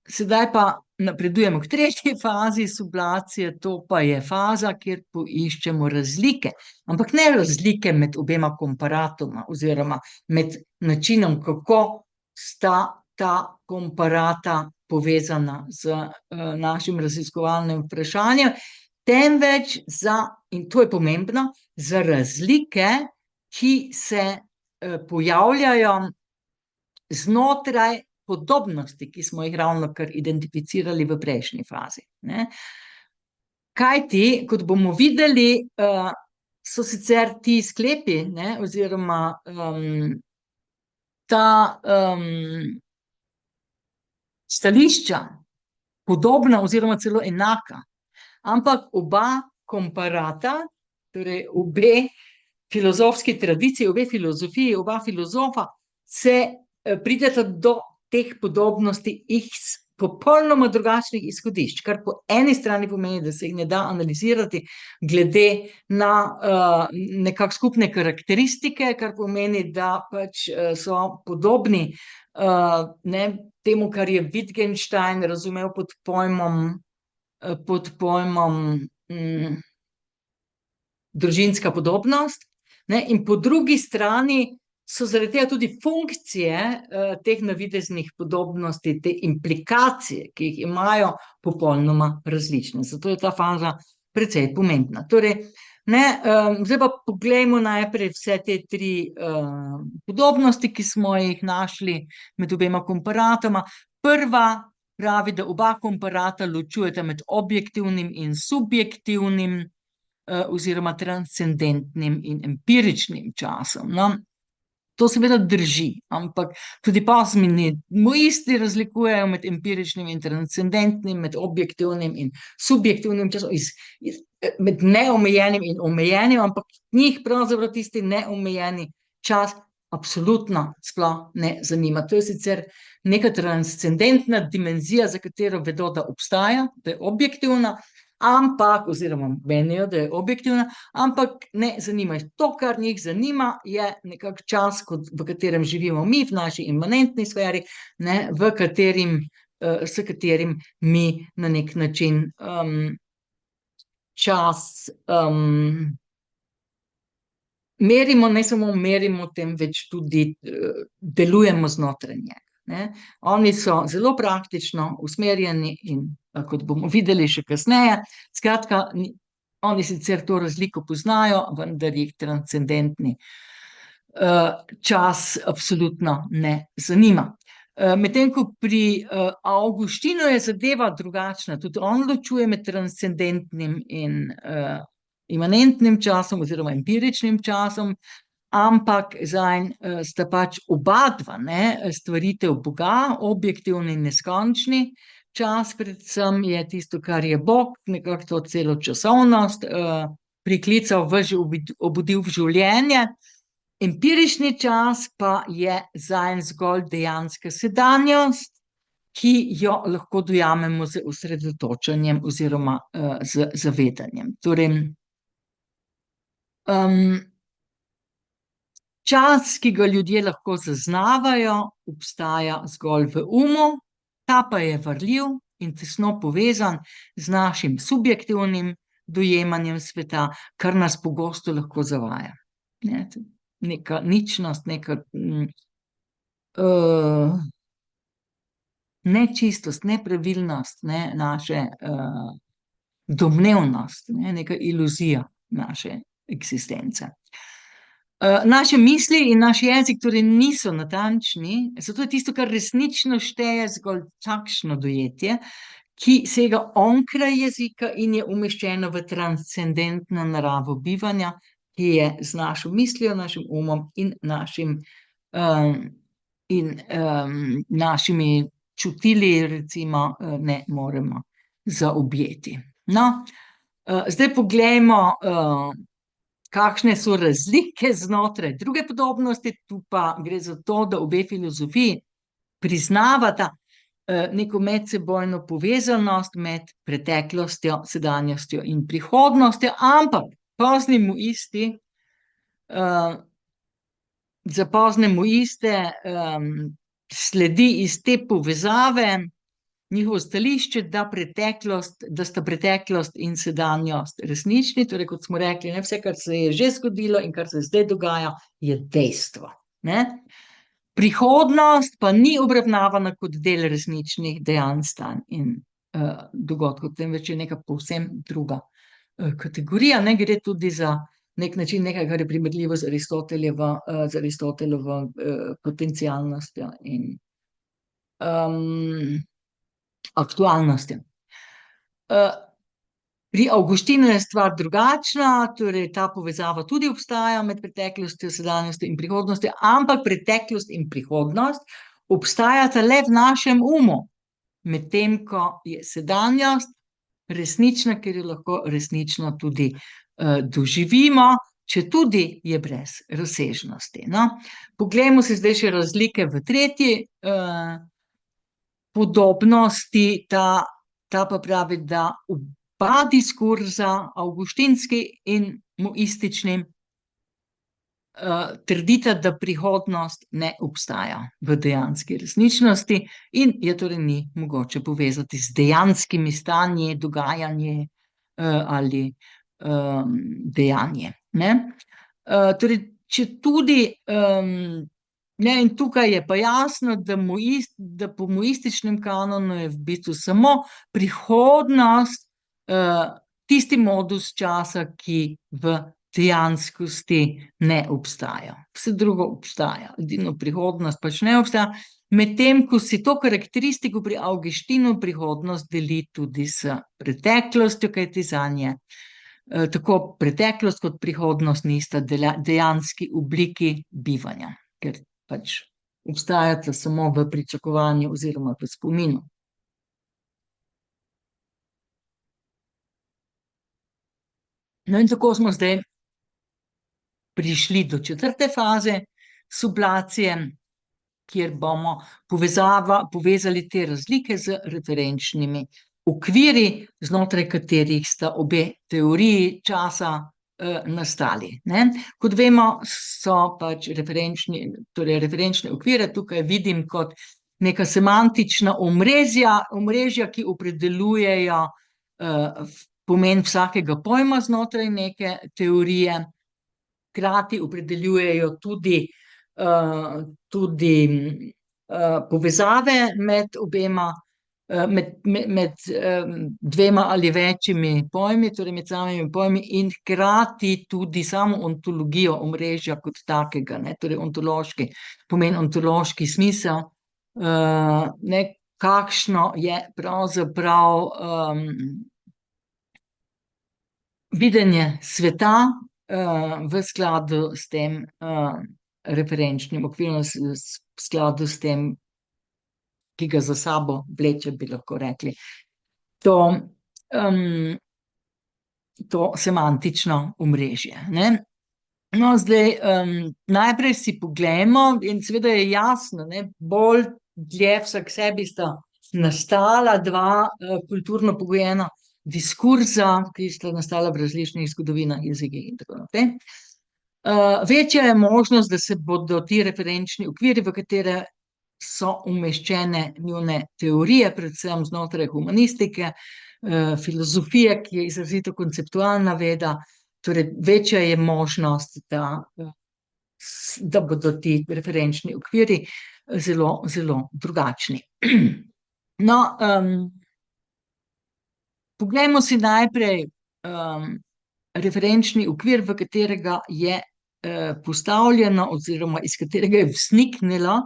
sedaj pa napredujemo k tretji fazi sublacije, to pa je faza, kjer poiščemo razlike, ampak ne razlike med obema komparatoma oziroma med načinom, kako sta ta komparata povezana z našim raziskovalnim vprašanjem, temveč in to je pomembno, za razlike, ki se pojavljajo znotraj podobnosti, ki smo jih ravnokar identificirali v prejšnji fazi, ne. Kajti, kot bomo videli, so sicer ti sklepi, ne, oziroma ta stališča podobna oziroma celo enaka, ampak oba komparata, torej obe filozofski tradiciji, obe filozofiji, oba filozofa se prideta do teh podobnosti iz popolnoma drugačnih izhodišč, kar po eni strani pomeni, da se jih ne da analizirati glede na nekako skupne karakteristike, kar pomeni, da pač so podobni temu, kar je Wittgenstein razumel pod pojmom družinska podobnost, ne, in po drugi strani so zaradi tega tudi funkcije teh navideznih podobnosti, te implikacije, ki jih imajo, popolnoma različne. Zato je ta faza precej pomembna. Torej, zdaj pa poglejmo najprej vse te 3 podobnosti, ki smo jih našli med obema komparatoma. Prva pravi, da oba komparata ločujeta med objektivnim in subjektivnim oziroma transcendentnim in empiričnim časom. No, to seveda drži, ampak tudi moisti razlikujejo med empiričnim in transcendentnim, med objektivnim in subjektivnim časom, med neomejenim in omejenim, ampak njih pravzaprav tisti neomejeni čas absolutno sploh ne zanima. To je sicer neka transcendentna dimenzija, za katero vedo, da obstaja, da je objektivna, oziroma menijo, da je objektivna, ampak ne zanima jih. To, kar njih zanima, je nekak čas, v katerem živimo mi, v naši imanentni sferi, ne, v katerim s katerim mi na nek način čas merimo, ne samo merimo, temveč tudi delujemo znotraj njega. Ne? Oni so zelo praktično usmerjeni in, kot bomo videli še kasneje, skratka, oni sicer to razliko poznajo, vendar jih transcendentni čas absolutno ne zanima. Medtem ko pri Avguštinu je zadeva drugačna, tudi on ločuje med transcendentnim in imanentnim časom oziroma empiričnim časom, ampak zanj sta pač oba dva, stvaritev Boga, objektivni in neskončni. Čas predvsem je tisto, kar je Bog, nekako to celo časovnost priklical, obudil v življenje. Empirični čas pa je zanj zgolj dejanska sedanjost, ki jo lahko dojamemo z osredotočanjem oziroma z zavedanjem. Torej, čas, ki ga ljudje lahko zaznavajo, obstaja zgolj v umu, ta pa je varljiv in tesno povezan z našim subjektivnim dojemanjem sveta, kar nas pogosto lahko zavaja. Neka ničnost, neka nečistost, nepravilnost, naše domnevnost, neka iluzija naše eksistence. Naše misli in naš jezik torej niso natančni, zato je tisto, kar resnično šteje, zgolj takšno dojetje, ki sega onkraj jezika in je umeščeno v transcendentno naravo bivanja, ki je z našo mislijo, našim umom in našimi čutili, recimo, ne moremo zaobjeti. No, zdaj poglejmo, kakšne so razlike znotraj druge podobnosti. Tu pa gre za to, da obe filozofiji priznavata neko medsebojno povezanost med preteklostjo, sedanjostjo in prihodnostjo, ampak za Poznemoiste sledi iz te povezave njihovo stališče, da sta preteklost in sedanjost resnični, torej kot smo rekli, vse, kar se je že zgodilo in kar se zdaj dogaja, je dejstvo. Prihodnost pa ni obravnavana kot del resničnih dejanj, stanj in dogodkov, temveč je neka povsem druga kategorija. Gre tudi za nek način nekaj, kar je primerljivo z Aristotelovo potencialnostjo in aktualnostjo. Pri Avguštinu je stvar drugačna, torej ta povezava tudi obstaja med preteklostjo, sedanjostjo in prihodnostjo, ampak preteklost in prihodnost obstajata le v našem umu, medtem ko je sedanjost resnična, ker jo lahko resnično tudi doživimo, četudi je brez razsežnosti. Poglejmo si zdaj še razlike v tretji podobnosti. Ta pa pravi, da oba diskurza, avguštinski in muistični, trdita, da prihodnost ne obstaja v dejanski resničnosti in je torej ni mogoče povezati z dejanskimi stanji, dogajanje ali dejanje. Torej, četudi in tukaj je pa jasno, da po muističnem kanonu je v bistvu samo prihodnost tisti modus časa, ki v dejanskosti ne obstaja. Vse drugo obstaja, edino prihodnost pač ne obstaja, medtem ko si to karakteristiko pri Avguštinu prihodnost deli tudi s preteklostjo, kajti zanje tako preteklost kot prihodnost nista dejanski obliki bivanja, ker pač obstajata samo v pričakovanju oziroma v spominu. In tako smo zdaj prišli do četrte faze sublacije, kjer bomo povezali te razlike z referenčnimi okviri, znotraj katerih sta obe teoriji časa nastali. Kot vemo, so pač referenčne okvire, tukaj vidim kot neka semantična omrežja, ki opredeljujejo pomen vsakega pojma znotraj neke teorije, hkrati opredeljujejo tudi povezave med obema, med dvema ali večjimi pojmi, torej med samimi pojmi, in hkrati tudi samo ontologijo omrežja kot takega, ne, torej ontološki pomen, ontološki smisel, ne, kakšno je pravzaprav videnje sveta v skladu s tem referenčnim okvirom, v skladu s tem, ki ga za sabo vleče, bi lahko rekli, to semantično omrežje, ne. No, zdaj najprej si poglejmo in seveda je jasno, ne, bolj dlje vsak sebi sta nastala dva kulturno pogojena diskurza, ki sta nastala v različnih zgodovinah, jezikih in tako naprej. Večja je možnost, da se bodo ti referenčni okviri, v katere so umeščene njune teorije, predvsem znotraj humanistike, filozofije, ki je izrazito konceptualna veda, torej večja je možnost, da bodo ti referenčni okviri zelo, zelo drugačni. No, poglejmo si najprej referenčni okvir, v katerega je postavljeno oziroma iz katerega je vzniknilo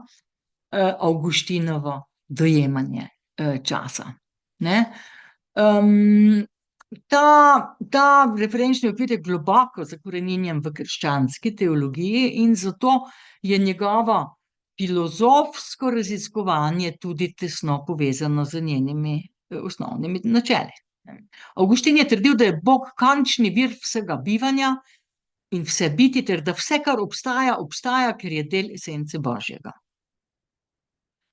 Avguštinovo dojemanje časa, ne. Ta referenčni okvir je globoko zakoreninjen v krščanski teologiji in zato je njegovo filozofsko raziskovanje tudi tesno povezano z njenimi osnovnimi načeli. Avguštin je trdil, da je Bog končni vir vsega bivanja in vse biti, ter da vse, kar obstaja, obstaja, ker je del esence Božjega.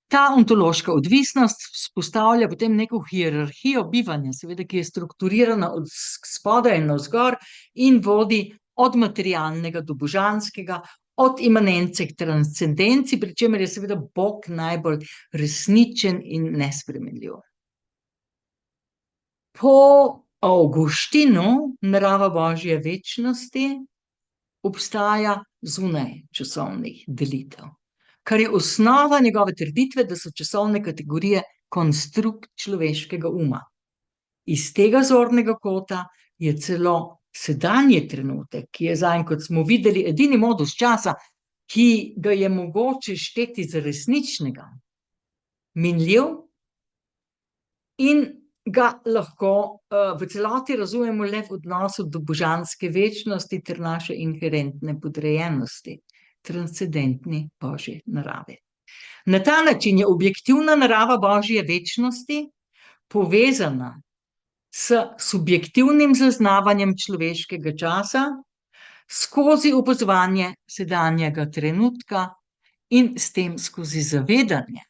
Ta ontološka odvisnost vzpostavlja potem neko hierarhijo bivanja, seveda, ki je strukturirana od spodaj navzgor in vodi od materialnega do božanskega, od imanence k transcendenci, pri čemer je seveda Bog najbolj resničen in nespremenljiv. Po Avguštinu narava Božje večnosti obstaja zunaj časovnih delitev, kar je osnova njegove trditve, da so časovne kategorije konstrukt človeškega uma. Iz tega zornega kota je celo sedanji trenutek, ki je zanj, kot smo videli, edini modus časa, ki ga je mogoče šteti za resničnega, minljiv in ga lahko v celoti razumemo le v odnosu do božanske večnosti ter naše inherentne podrejenosti, transcendentni Božji naravi. Na ta način je objektivna narava Božje večnosti povezana s subjektivnim zaznavanjem človeškega časa skozi opazovanje sedanjega trenutka in s tem skozi zavedanje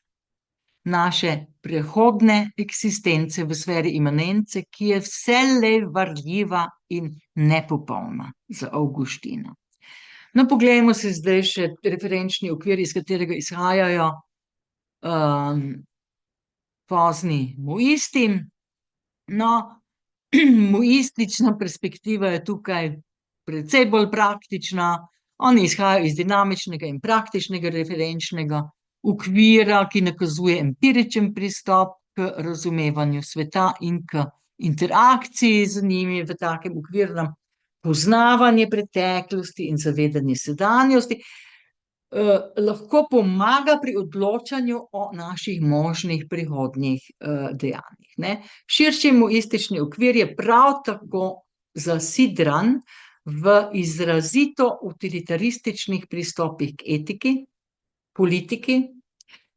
naše prehodne eksistence v sferi imanence, ki je vselej varljiva in nepopolna za Avguština. No, poglejmo si zdaj še referenčni okvir, iz katerega izhajajo pozni moisti. No, moistična perspektiva je tukaj precej bolj praktična. Oni izhajajo iz dinamičnega in praktičnega referenčnega okvira, ki nakazuje empiričen pristop k razumevanju sveta in k interakciji z njimi v takem okvirnem poznavanje preteklosti in zavedanje sedanjosti, lahko pomaga pri odločanju o naših možnih prihodnjih dejanjih, ne. Širši moistični okvir je prav tako zasidran v izrazito utilitarističnih pristopih k etiki, politiki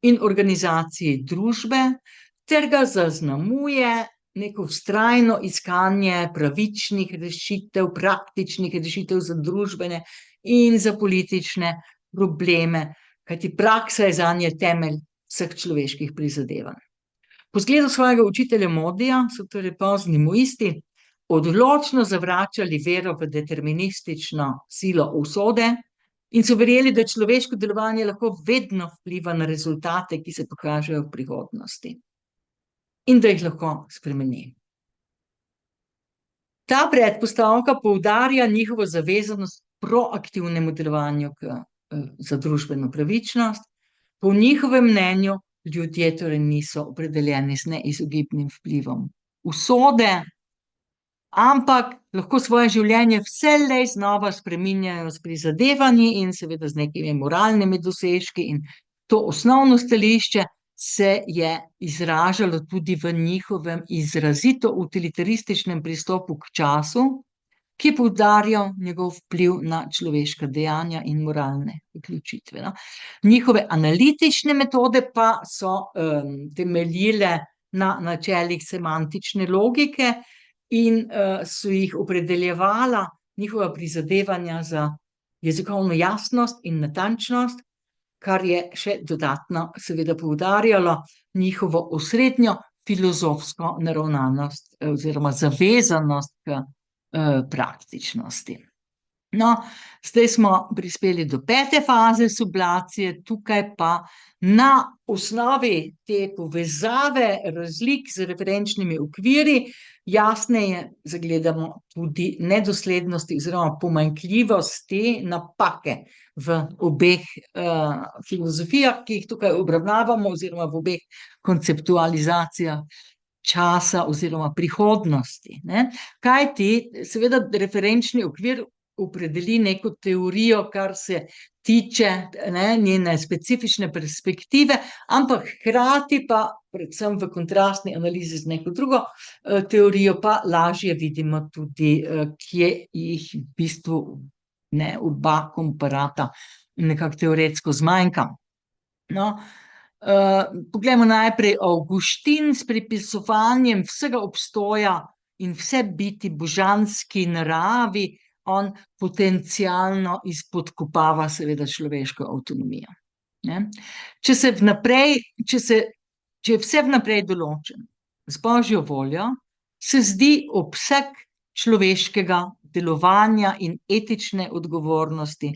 in organizaciji družbe, ter ga zaznamuje neko vztrajno iskanje pravičnih rešitev, praktičnih rešitev za družbene in za politične probleme, kajti praksa je zanje temelj vseh človeških prizadevanj. Po zgledu svojega učitelja Modija so torej pozni moisti odločno zavračali vero v deterministično silo usode In so verjeli, da človeško delovanje lahko vedno vpliva na rezultate, ki se pokažejo v prihodnosti. In da jih lahko spremeni. Ta predpostavka poudarja njihovo zavezanost proaktivnemu delovanju za družbeno pravičnost. Po njihovem mnenju ljudje torej niso opredeljeni z neizogibnim vplivom usode, ampak lahko svoje življenje vselej znova spreminjajo s prizadevanji in seveda z nekimi moralnimi dosežki, in to osnovno stališče se je izražalo tudi v njihovem izrazito utilitarističnem pristopu k času, ki je poudarjal njegov vpliv na človeška dejanja in moralne odločitve. Njihove analitične metode pa so temeljile na načelih semantične logike in so jih opredeljevala njihova prizadevanja za jezikovno jasnost in natančnost, kar je še dodatno seveda poudarjalo njihovo osrednjo filozofsko naravnanost oziroma zavezanost k praktičnosti. No, zdaj smo prispeli do 5. faze sublacije, tukaj pa na osnovi te povezave razlik z referenčnimi okviri jasneje zagledamo tudi nedoslednosti oziroma pomanjkljivosti, napake v obeh filozofijah, ki jih tukaj obravnavamo, oziroma v obeh konceptualizacijah časa oziroma prihodnosti. Kajti, seveda, referenčni okvir opredeli neko teorijo, kar se tiče njene specifične perspektive, ampak hkrati pa, predvsem v kontrastni analizi z neko drugo teorijo, pa lažje vidimo tudi, kje jih v bistvu oba komparata nekako teoretsko zmanjka. No, poglejmo najprej Avguštin s pripisovanjem vsega obstoja in vse biti božanski naravi, on potencialno izpodkopava seveda človeško avtonomijo. Če je vse vnaprej določeno z božjo voljo, se zdi obseg človeškega delovanja in etične odgovornosti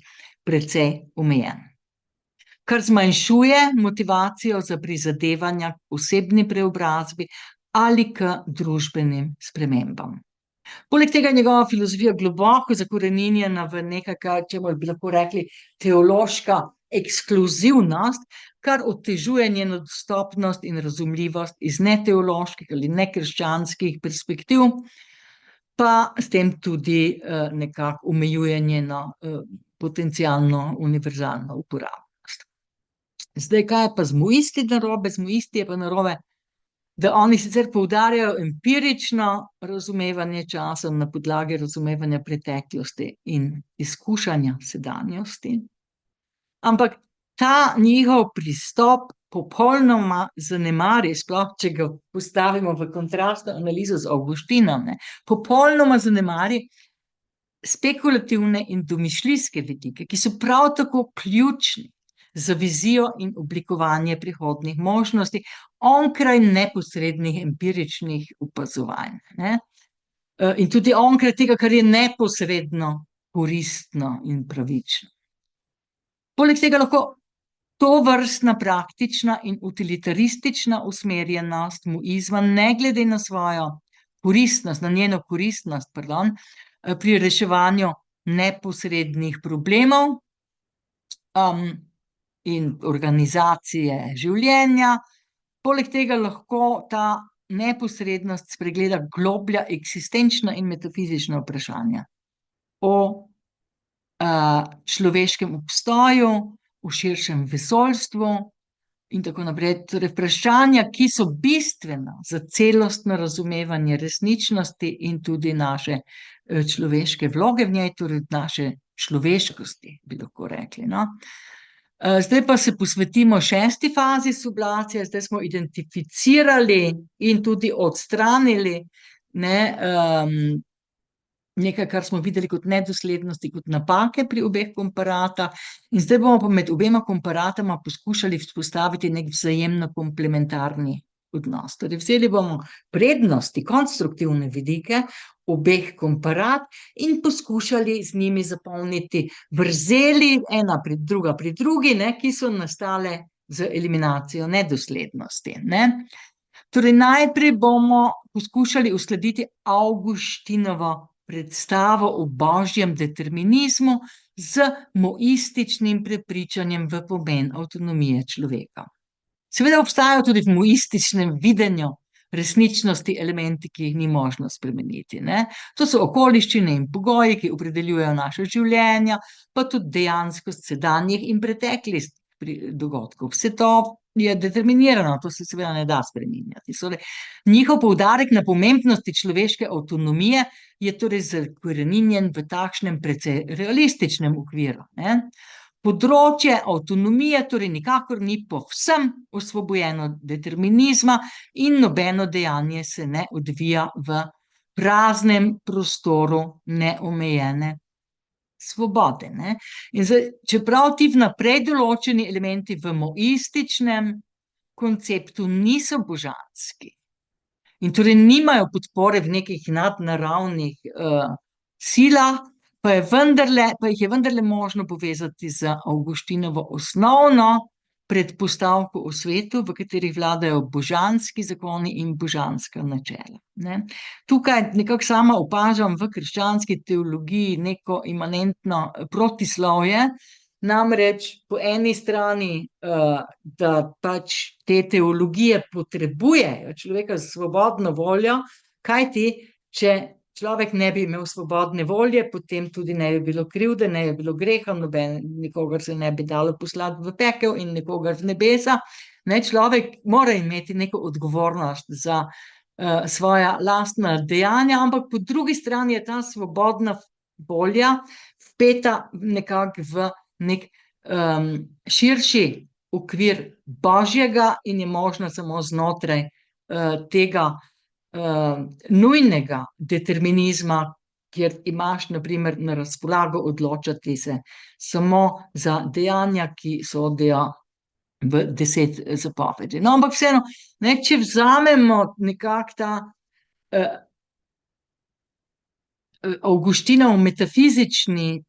precej omejen, kar zmanjšuje motivacijo za prizadevanja k osebni preobrazbi ali k družbenim spremembam. Poleg tega je njegova filozofija globoko zakoreninjena v nekaj, čemur bi lahko rekli teološka ekskluzivnost, kar otežuje njeno dostopnost in razumljivost iz neteoloških ali nekrščanskih perspektiv, pa s tem tudi nekako omejuje njeno potencialno univerzalno uporabo. Zdaj, kaj je pa z muisti narobe? Z muisti je pa narobe, da oni sicer poudarjajo empirično razumevanje časa na podlagi razumevanja preteklosti in izkušanja sedanjosti, ampak ta njihov pristop popolnoma zanemari, sploh če ga postavimo v kontrastno analizo z Avguštinom, popolnoma zanemari spekulativne in domišljijske vidike, ki so prav tako ključni za vizijo in oblikovanje prihodnjih možnosti onkraj neposrednih empiričnih opazovanj. In tudi onkraj tega, kar je neposredno koristno in pravično. Poleg tega lahko tovrstna praktična in utilitaristična usmerjenost muizma, ne glede na svojo koristnost, na njeno koristnost, pri reševanju neposrednih problemov in organizacije življenja. Poleg tega lahko ta neposrednost spregleda globlja eksistenčna in metafizična vprašanja o človeškem obstoju, v širšem vesoljstvu in tako naprej. Torej, vprašanja, ki so bistvena za celostno razumevanje resničnosti in tudi naše človeške vloge v njej, torej naše človeškosti, bi lahko rekli. Zdaj pa se posvetimo 6. fazi sublacije. Zdaj smo identificirali in tudi odstranili nekaj, kar smo videli kot nedoslednosti, kot napake pri obeh komparatah, in zdaj bomo pa med obema komparatama poskušali vzpostaviti nek vzajemno komplementarni odnos. Torej, vzeli bomo prednosti, konstruktivne vidike obeh komparat in poskušali z njimi zapolniti vrzeli, druga pri drugi, ne, ki so nastale z eliminacijo nedoslednosti. Ne. Torej, najprej bomo poskušali uskladiti Avguštinovo predstavo o božjem determinizmu z moističnim prepričanjem v pomen avtonomije človeka. Seveda obstajajo tudi v moističnem videnju resničnosti elementi, ki jih ni možno spremeniti. Ne? To so okoliščine in pogoji, ki opredeljujejo naše življenja, pa tudi dejanskost sedanjih in preteklih dogodkov. Vse to je determinirano, to se seveda ne da spremenjati. Njihov poudarek na pomembnosti človeške avtonomije je torej zakoreninjen v takšnem precej realističnem okviru. Ne? Področje avtonomije torej nikakor ni povsem osvobojeno determinizma in nobeno dejanje se ne odvija v praznem prostoru neomejene svobode. Ne? In zdaj, čeprav ti vnaprej določeni elementi v moističnem konceptu niso božanski in torej nimajo podpore v nekih nadnaravnih silah, pa jih je vendarle možno povezati z Avguštinovo osnovno predpostavko o svetu, v katerih vladajo božanski zakoni in božanska načela. Ne? Tukaj nekako sama opažam v krščanski teologiji neko imanentno protislovje, namreč po eni strani, da pač te teologije potrebujejo človeka z svobodno voljo, kajti če človek ne bi imel svobodne volje, potem tudi ne bi bilo krivde, ne bi bilo greha, nikogar se ne bi dalo poslati v pekel in nikogar v nebesa. Ne, človek mora imeti neko odgovornost za svoja lastna dejanja, ampak po drugi strani je ta svobodna volja vpeta nekako v nek širši okvir božjega in je možno samo znotraj tega nujnega determinizma, kjer imaš na primer na razpolago odločati se samo za dejanja, ki sodijo v 10 zapovedi. No, ampak vseeno, ne, če vzamemo nekako ta Avguštinov metafizični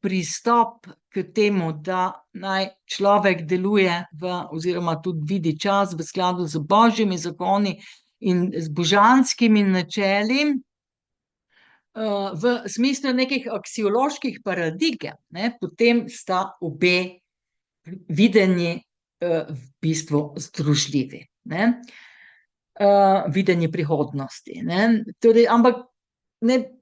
pristop k temu, da naj človek deluje oziroma tudi vidi čas v skladu z božjimi zakoni in z božanskimi načeli, v smislu nekih aksioloških paradigem, potem sta obe videnji v bistvu združljivi. Videnje prihodnosti. Torej, ampak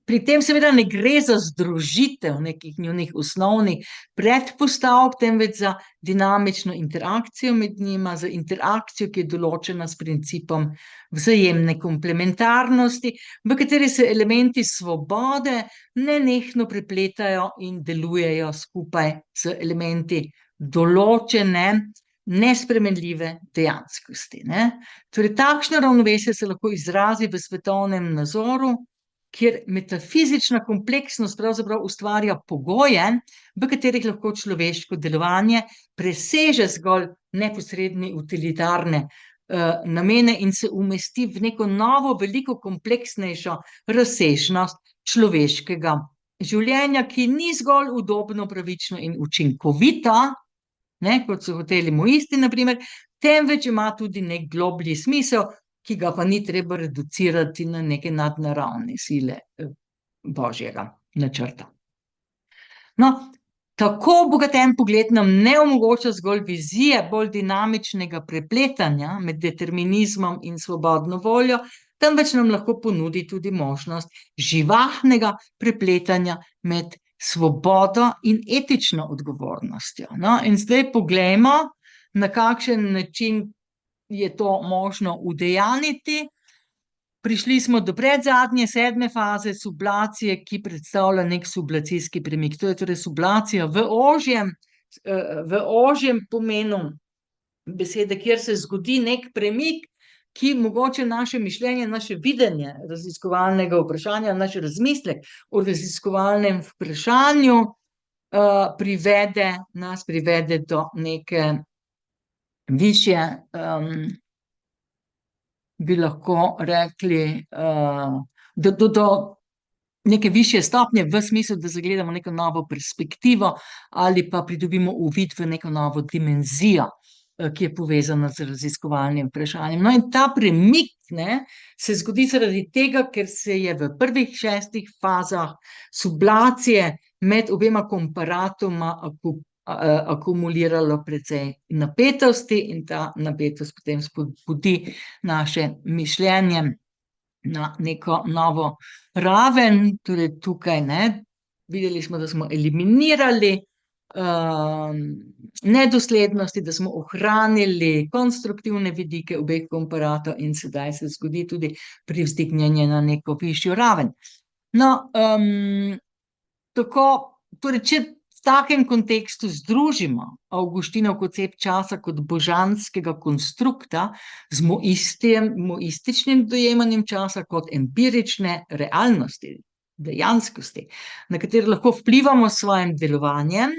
pri tem seveda ne gre za združitev nekih njunih osnovnih predpostavk, temveč za dinamično interakcijo med njima, za interakcijo, ki je določena s principom vzajemne komplementarnosti, v kateri se elementi svobode nenehno prepletajo in delujejo skupaj z elementi določene, nespremenljive dejanskosti. Torej, takšno ravnovesje se lahko izrazi v svetovnem nazoru, kjer metafizična kompleksnost pravzaprav ustvarja pogoje, v katerih lahko človeško delovanje preseže zgolj neposredne utilitarne namene in se umesti v neko novo, veliko kompleksnejšo razsežnost človeškega življenja, ki ni zgolj udobno, pravično in učinkovito, kot so hoteli moisti, na primer, temveč ima tudi nek globlji smisel, ki ga pa ni treba reducirati na neke nadnaravne sile božjega načrta. No, tako bogaten pogled nam ne omogoča zgolj vizije bolj dinamičnega prepletanja med determinizmom in svobodno voljo, temveč nam lahko ponudi tudi možnost živahnega prepletanja med svobodo in etično odgovornostjo. No, in zdaj poglejmo, na kakšen način je to možno udejaniti. Prišli smo do predzadnje, 7. faze sublacije, ki predstavlja nek sublacijski premik. To je torej sublacija v ožjem pomenu besede, kjer se zgodi nek premik, ki mogoče naše mišljenje, naše videnje raziskovalnega vprašanja, naš razmislek o raziskovalnem vprašanju nas privede do neke višje bi lahko rekli, do neke višje stopnje, v smislu, da zagledamo neko novo perspektivo ali pa pridobimo uvid v neko novo dimenzijo, ki je povezana z raziskovalnim vprašanjem. No, in ta premik, ne, se zgodi zaradi tega, ker se je v prvih 6 fazah sublacije med obema komparatoma akumuliralo precej napetosti, in ta napetost potem spodbudi naše mišljenje na neko novo raven. Torej tukaj, ne, videli smo, da smo eliminirali nedoslednosti, da smo ohranili konstruktivne vidike obeh komparatov, in sedaj se zgodi tudi privzdignjenje na neko višjo raven. No, torej, če v takem kontekstu združimo Avguštinov koncept časa kot božanskega konstrukta z moističnim dojemanjem časa kot empirične realnosti, dejanskosti, na katere lahko vplivamo s svojim delovanjem,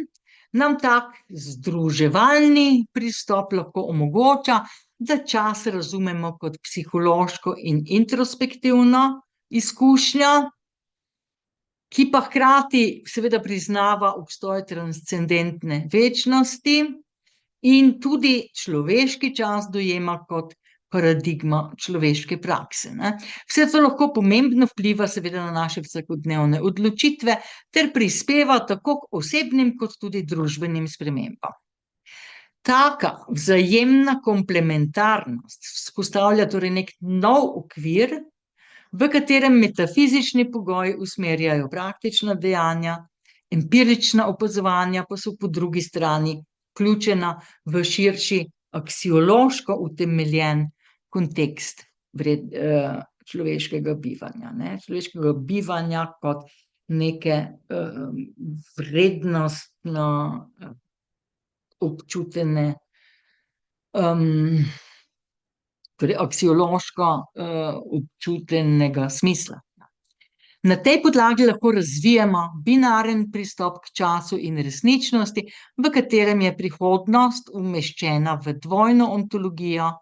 nam tak združevalni pristop lahko omogoča, da čas razumemo kot psihološko in introspektivno izkušnjo, ki pa hkrati seveda priznava obstoj transcendentne večnosti in tudi človeški čas dojema kot paradigma človeške prakse, ne. Vse to lahko pomembno vpliva seveda na naše vsakodnevne odločitve ter prispeva tako k osebnim kot tudi družbenim spremembam. Taka vzajemna komplementarnost vzpostavlja torej nek nov okvir, v katerem metafizični pogoji usmerjajo praktična dejanja, empirična opazovanja pa so po drugi strani vključena v širši aksiološko utemeljen kontekst človeškega bivanja, ne, človeškega bivanja kot neke vrednostno občutene, torej aksiološko občutenega smisla. Na tej podlagi lahko razvijemo binaren pristop k času in resničnosti, v katerem je prihodnost umeščena v dvojno ontologijo,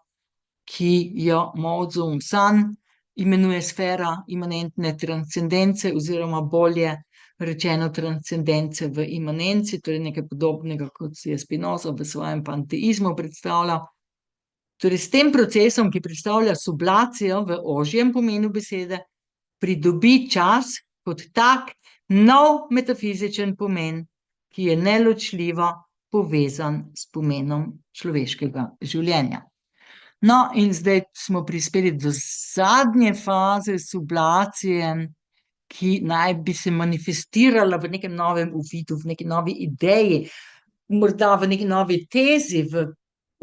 ki jo Mao Zedong imenuje sfera imanentne transcendence oziroma bolje rečeno transcendence v imanenci, torej nekaj podobnega, kot si je Spinoza v svojem panteizmu predstavljal. Torej, s tem procesom, ki predstavlja sublacijo v ožjem pomenu besede, pridobi čas kot tak nov metafizičen pomen, ki je neločljivo povezan s pomenom človeškega življenja. No, in zdaj smo prispeli do zadnje faze sublacije, ki naj bi se manifestirala v nekem novem uvidu, v neki novi ideji, morda v neki novi tezi, v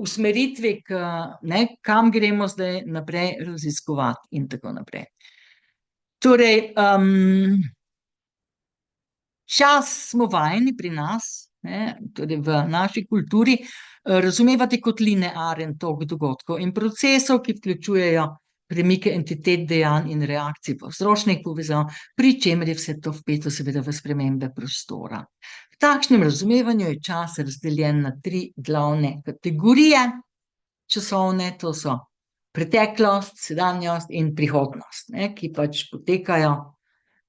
usmeritvi, kam gremo zdaj naprej raziskovati in tako naprej. Torej, čas smo vajeni pri nas, ne, torej v naši kulturi, razumevati kot linearen tok dogodkov in procesov, ki vključujejo premike entitet, dejanj in reakcij vzročnih povezav, pri čemer je vse to vpeto seveda v spremembe prostora. V takšnem razumevanju je čas razdeljen na 3 glavne kategorije časovne, to so preteklost, sedanjost in prihodnost, ne, ki pač potekajo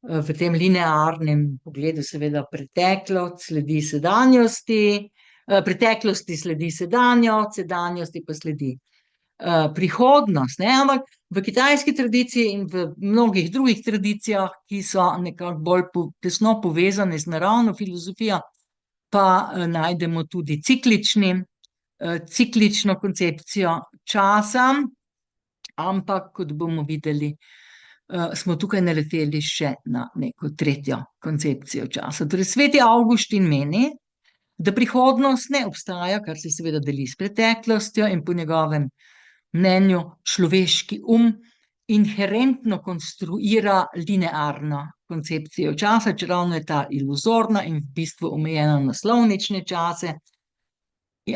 v tem linearnem pogledu. Seveda preteklost sledi sedanjosti, preteklosti sledi sedanjost, sedanjosti pa sledi prihodnost, ne, ampak v kitajski tradiciji in v mnogih drugih tradicijah, ki so nekako bolj tesno povezane z naravno filozofijo, pa najdemo tudi ciklično koncepcijo časa, ampak kot bomo videli, smo tukaj naleteli še na neko tretjo koncepcijo časa. Torej, sveti Avguštin meni, da prihodnost ne obstaja, kar se seveda deli s preteklostjo, in po njegovem mnenju človeški inherentno konstruira linearno koncepcijo časa, čeravno je ta iluzorna in v bistvu omejena na slovnične čase.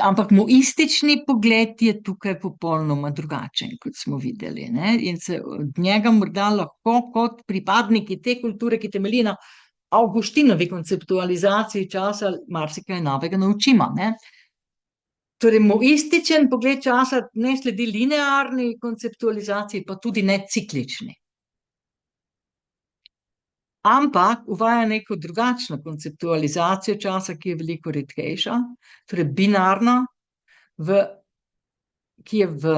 Ampak moistični pogled je tukaj popolnoma drugačen, kot smo videli, ne? In se od njega morda lahko kot pripadniki te kulture, ki temelji na Avguštinovi konceptualizaciji časa, marsikaj novega naučimo, ne? Torej, moističen pogled časa ne sledi linearni konceptualizaciji, pa tudi ne ciklični. Ampak uvaja neko drugačno konceptualizacijo časa, ki je veliko redkejša, torej binarna, ki je v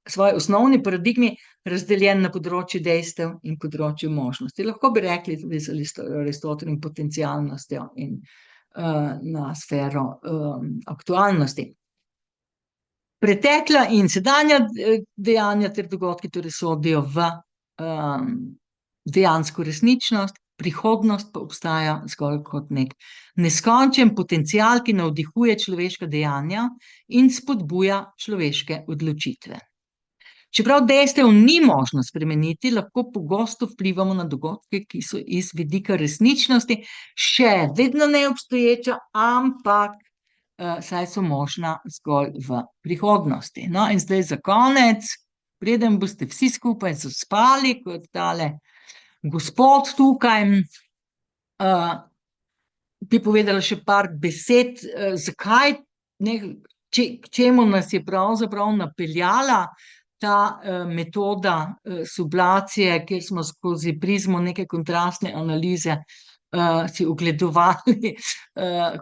svoji osnovni paradigmi razdeljen na področju dejstev in področju možnosti. Lahko bi rekli tudi z Aristotelovim potencialnostjo in na sfero aktualnosti. Pretekla in sedanja dejanja ter dogodki torej sodijo v dejansko resničnost, prihodnost pa obstaja zgolj kot nek neskončen potencial, ki navdihuje človeška dejanja in spodbuja človeške odločitve. Čeprav dejstev ni možno spremeniti, lahko pogosto vplivamo na dogodke, ki so iz vidika resničnosti še vedno neobstoječa, ampak saj so možna zgolj v prihodnosti. No, in zdaj za konec, preden boste vsi skupaj zaspali, kot tale gospod tukaj, bi povedala še par besed, zakaj, k čemu nas je pravzaprav napeljala ta metoda sublacije, kjer smo skozi prizmo neke kontrastne analize si ogledovali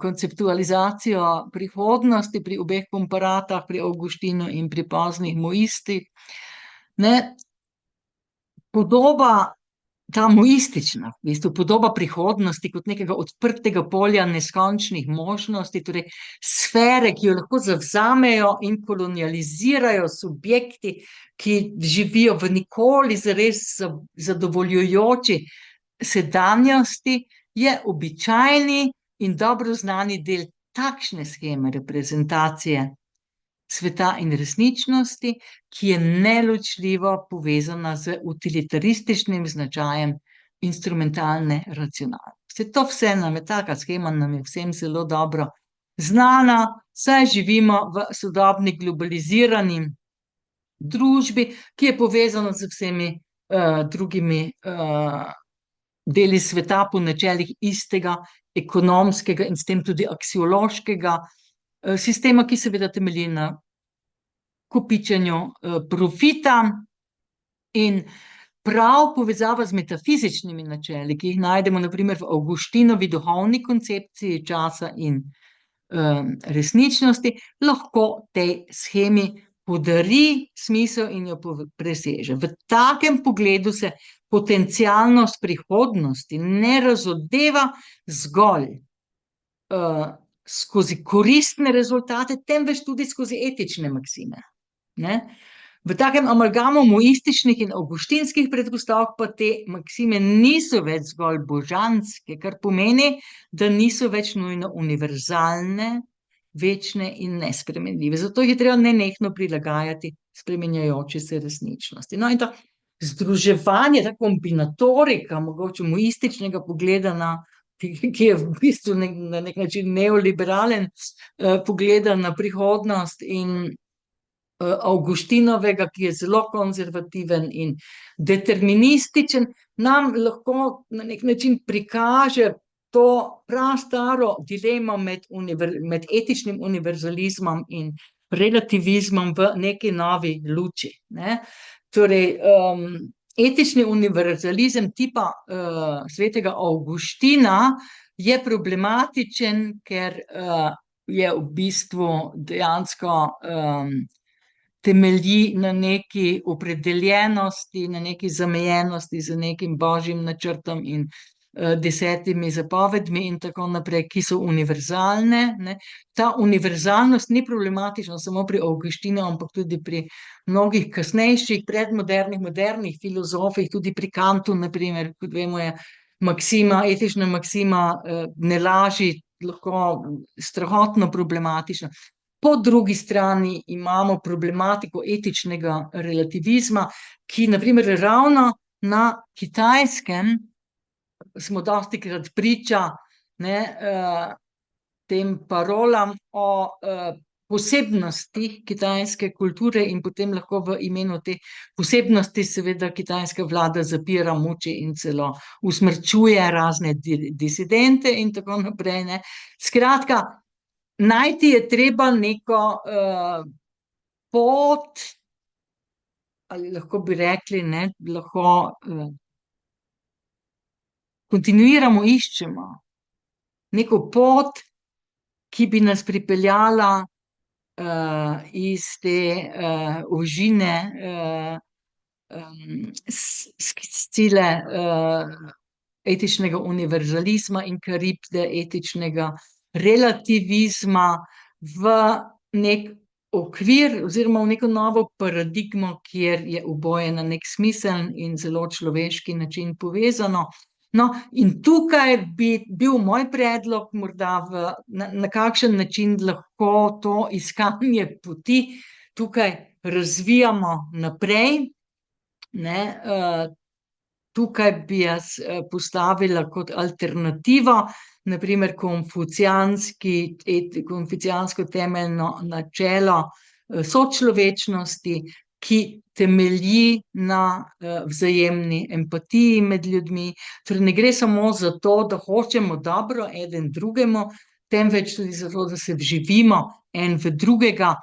konceptualizacijo prihodnosti pri obeh komparatah, pri Avguštinu in pri poznih moistih. Podoba, ta moistična, v bistvu podoba prihodnosti kot nekega odprtega polja neskončnih možnosti, torej sfere, ki jo lahko zavzamejo in kolonializirajo subjekti, ki živijo v nikoli zares zadovoljujoči sedanjosti, je običajni in dobro znani del takšne sheme reprezentacije sveta in resničnosti, ki je neločljivo povezana z utilitarističnim značajem instrumentalne racionalnosti. To vse nam je, taka shema nam je vsem zelo dobro znana, saj živimo v sodobni globalizirani družbi, ki je povezana z vsemi drugimi deli sveta po načelih istega ekonomskega in s tem tudi aksiološkega sistema, ki seveda temelji na kopičenju profita, in prav povezava z metafizičnimi načeli, ki jih najdemo na primer v Avguštinovi duhovni koncepciji časa in resničnosti, lahko tej shemi podari smisel in jo preseže. V takem pogledu se potencialnost prihodnosti ne razodeva zgolj skozi koristne rezultate, temveč tudi skozi etične maksime. V takem amalgamu moističnih in avguštinskih predpostavk pa te maksime niso več zgolj božanske, kar pomeni, da niso več nujno univerzalne, večne in nespremenljive. Zato jih je treba nenehno prilagajati spreminjajoči se resničnosti. No, in to združevanje, ta kombinatorika mogoče moističnega pogleda ki je v bistvu na nek način neoliberalen pogled na prihodnost, in Avguštinovega, ki je zelo konzervativen in determinističen, nam lahko na nek način prikaže to prastaro dilemo med etičnim univerzalizmom in relativizmom v neki novi luči. Torej, etični univerzalizem tipa svetega Avguština je problematičen, ker je v bistvu dejansko temelji na neki opredeljenosti, na neki zamejenosti z nekim božjim načrtom in 10 zapovedmi in tako naprej, ki so univerzalne. Ta univerzalnost ni problematična samo pri Avguštinu, ampak tudi pri mnogih kasnejših, predmodernih, modernih filozofih, tudi pri Kantu, na primer, kot vemo, je maksima, etična maksima ne laži, lahko strahotno problematična. Po drugi strani imamo problematiko etičnega relativizma, ki na primer ravno na Kitajskem smo dostikrat priča tem parolam o posebnosti kitajske kulture, in potem lahko v imenu te posebnosti seveda kitajska vlada zapira, muči in celo usmrčuje razne disidente in tako naprej. Skratka, najti je treba neko pot, ali lahko bi rekli, ne, lahko kontinuiramo iščemo neko pot, ki bi nas pripeljala iz te ožine scile etičnega univerzalizma in karibde etičnega relativizma v nek okvir oziroma v neko novo paradigmo, kjer je oboje na nek smiseln in zelo človeški način povezano. No, in tukaj bi bil moj predlog, morda na kakšen način lahko to iskanje poti tukaj razvijamo naprej. Ne, tukaj bi jaz postavila kot alternativo, naprimer konfucijansko temeljno načelo sočlovečnosti, ki temelji na vzajemni empatiji med ljudmi. Torej ne gre samo za to, da hočemo dobro eden drugemu, temveč tudi za to, da se vživimo en v drugega.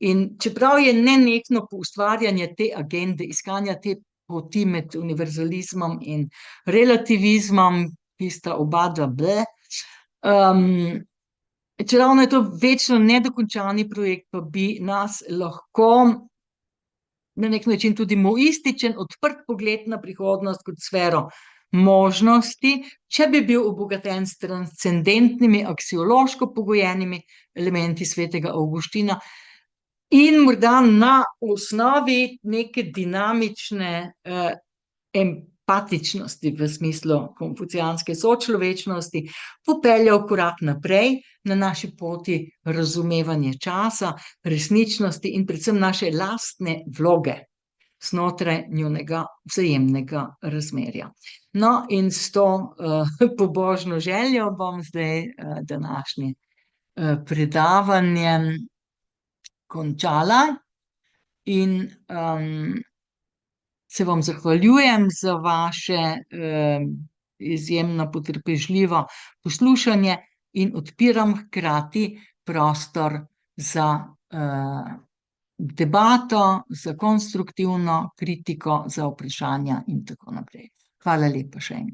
In čeprav je nenehno ustvarjanje te agende, iskanja te poti med univerzalizmom in relativizmom, ki sta oba dva čeravno je to večno nedokončani projekt, pa bi nas lahko na nek način tudi moističen, odprt pogled na prihodnost kot sfero možnosti, če bi bil obogaten s transcendentnimi, aksiološko pogojenimi elementi svetega Avguština in morda na osnovi neke dinamične empatičnosti v smislu konfucijanske sočlovečnosti popeljal korak naprej na naši poti razumevanja časa, resničnosti in predvsem naše lastne vloge znotraj njunega vzajemnega razmerja. No, in s to pobožno željo bom zdaj današnje predavanje končala in se vam zahvaljujem za vaše izjemno potrpežljivo poslušanje in odpiram hkrati prostor za debato, za konstruktivno kritiko, za vprašanja in tako naprej. Hvala lepa še enkrat.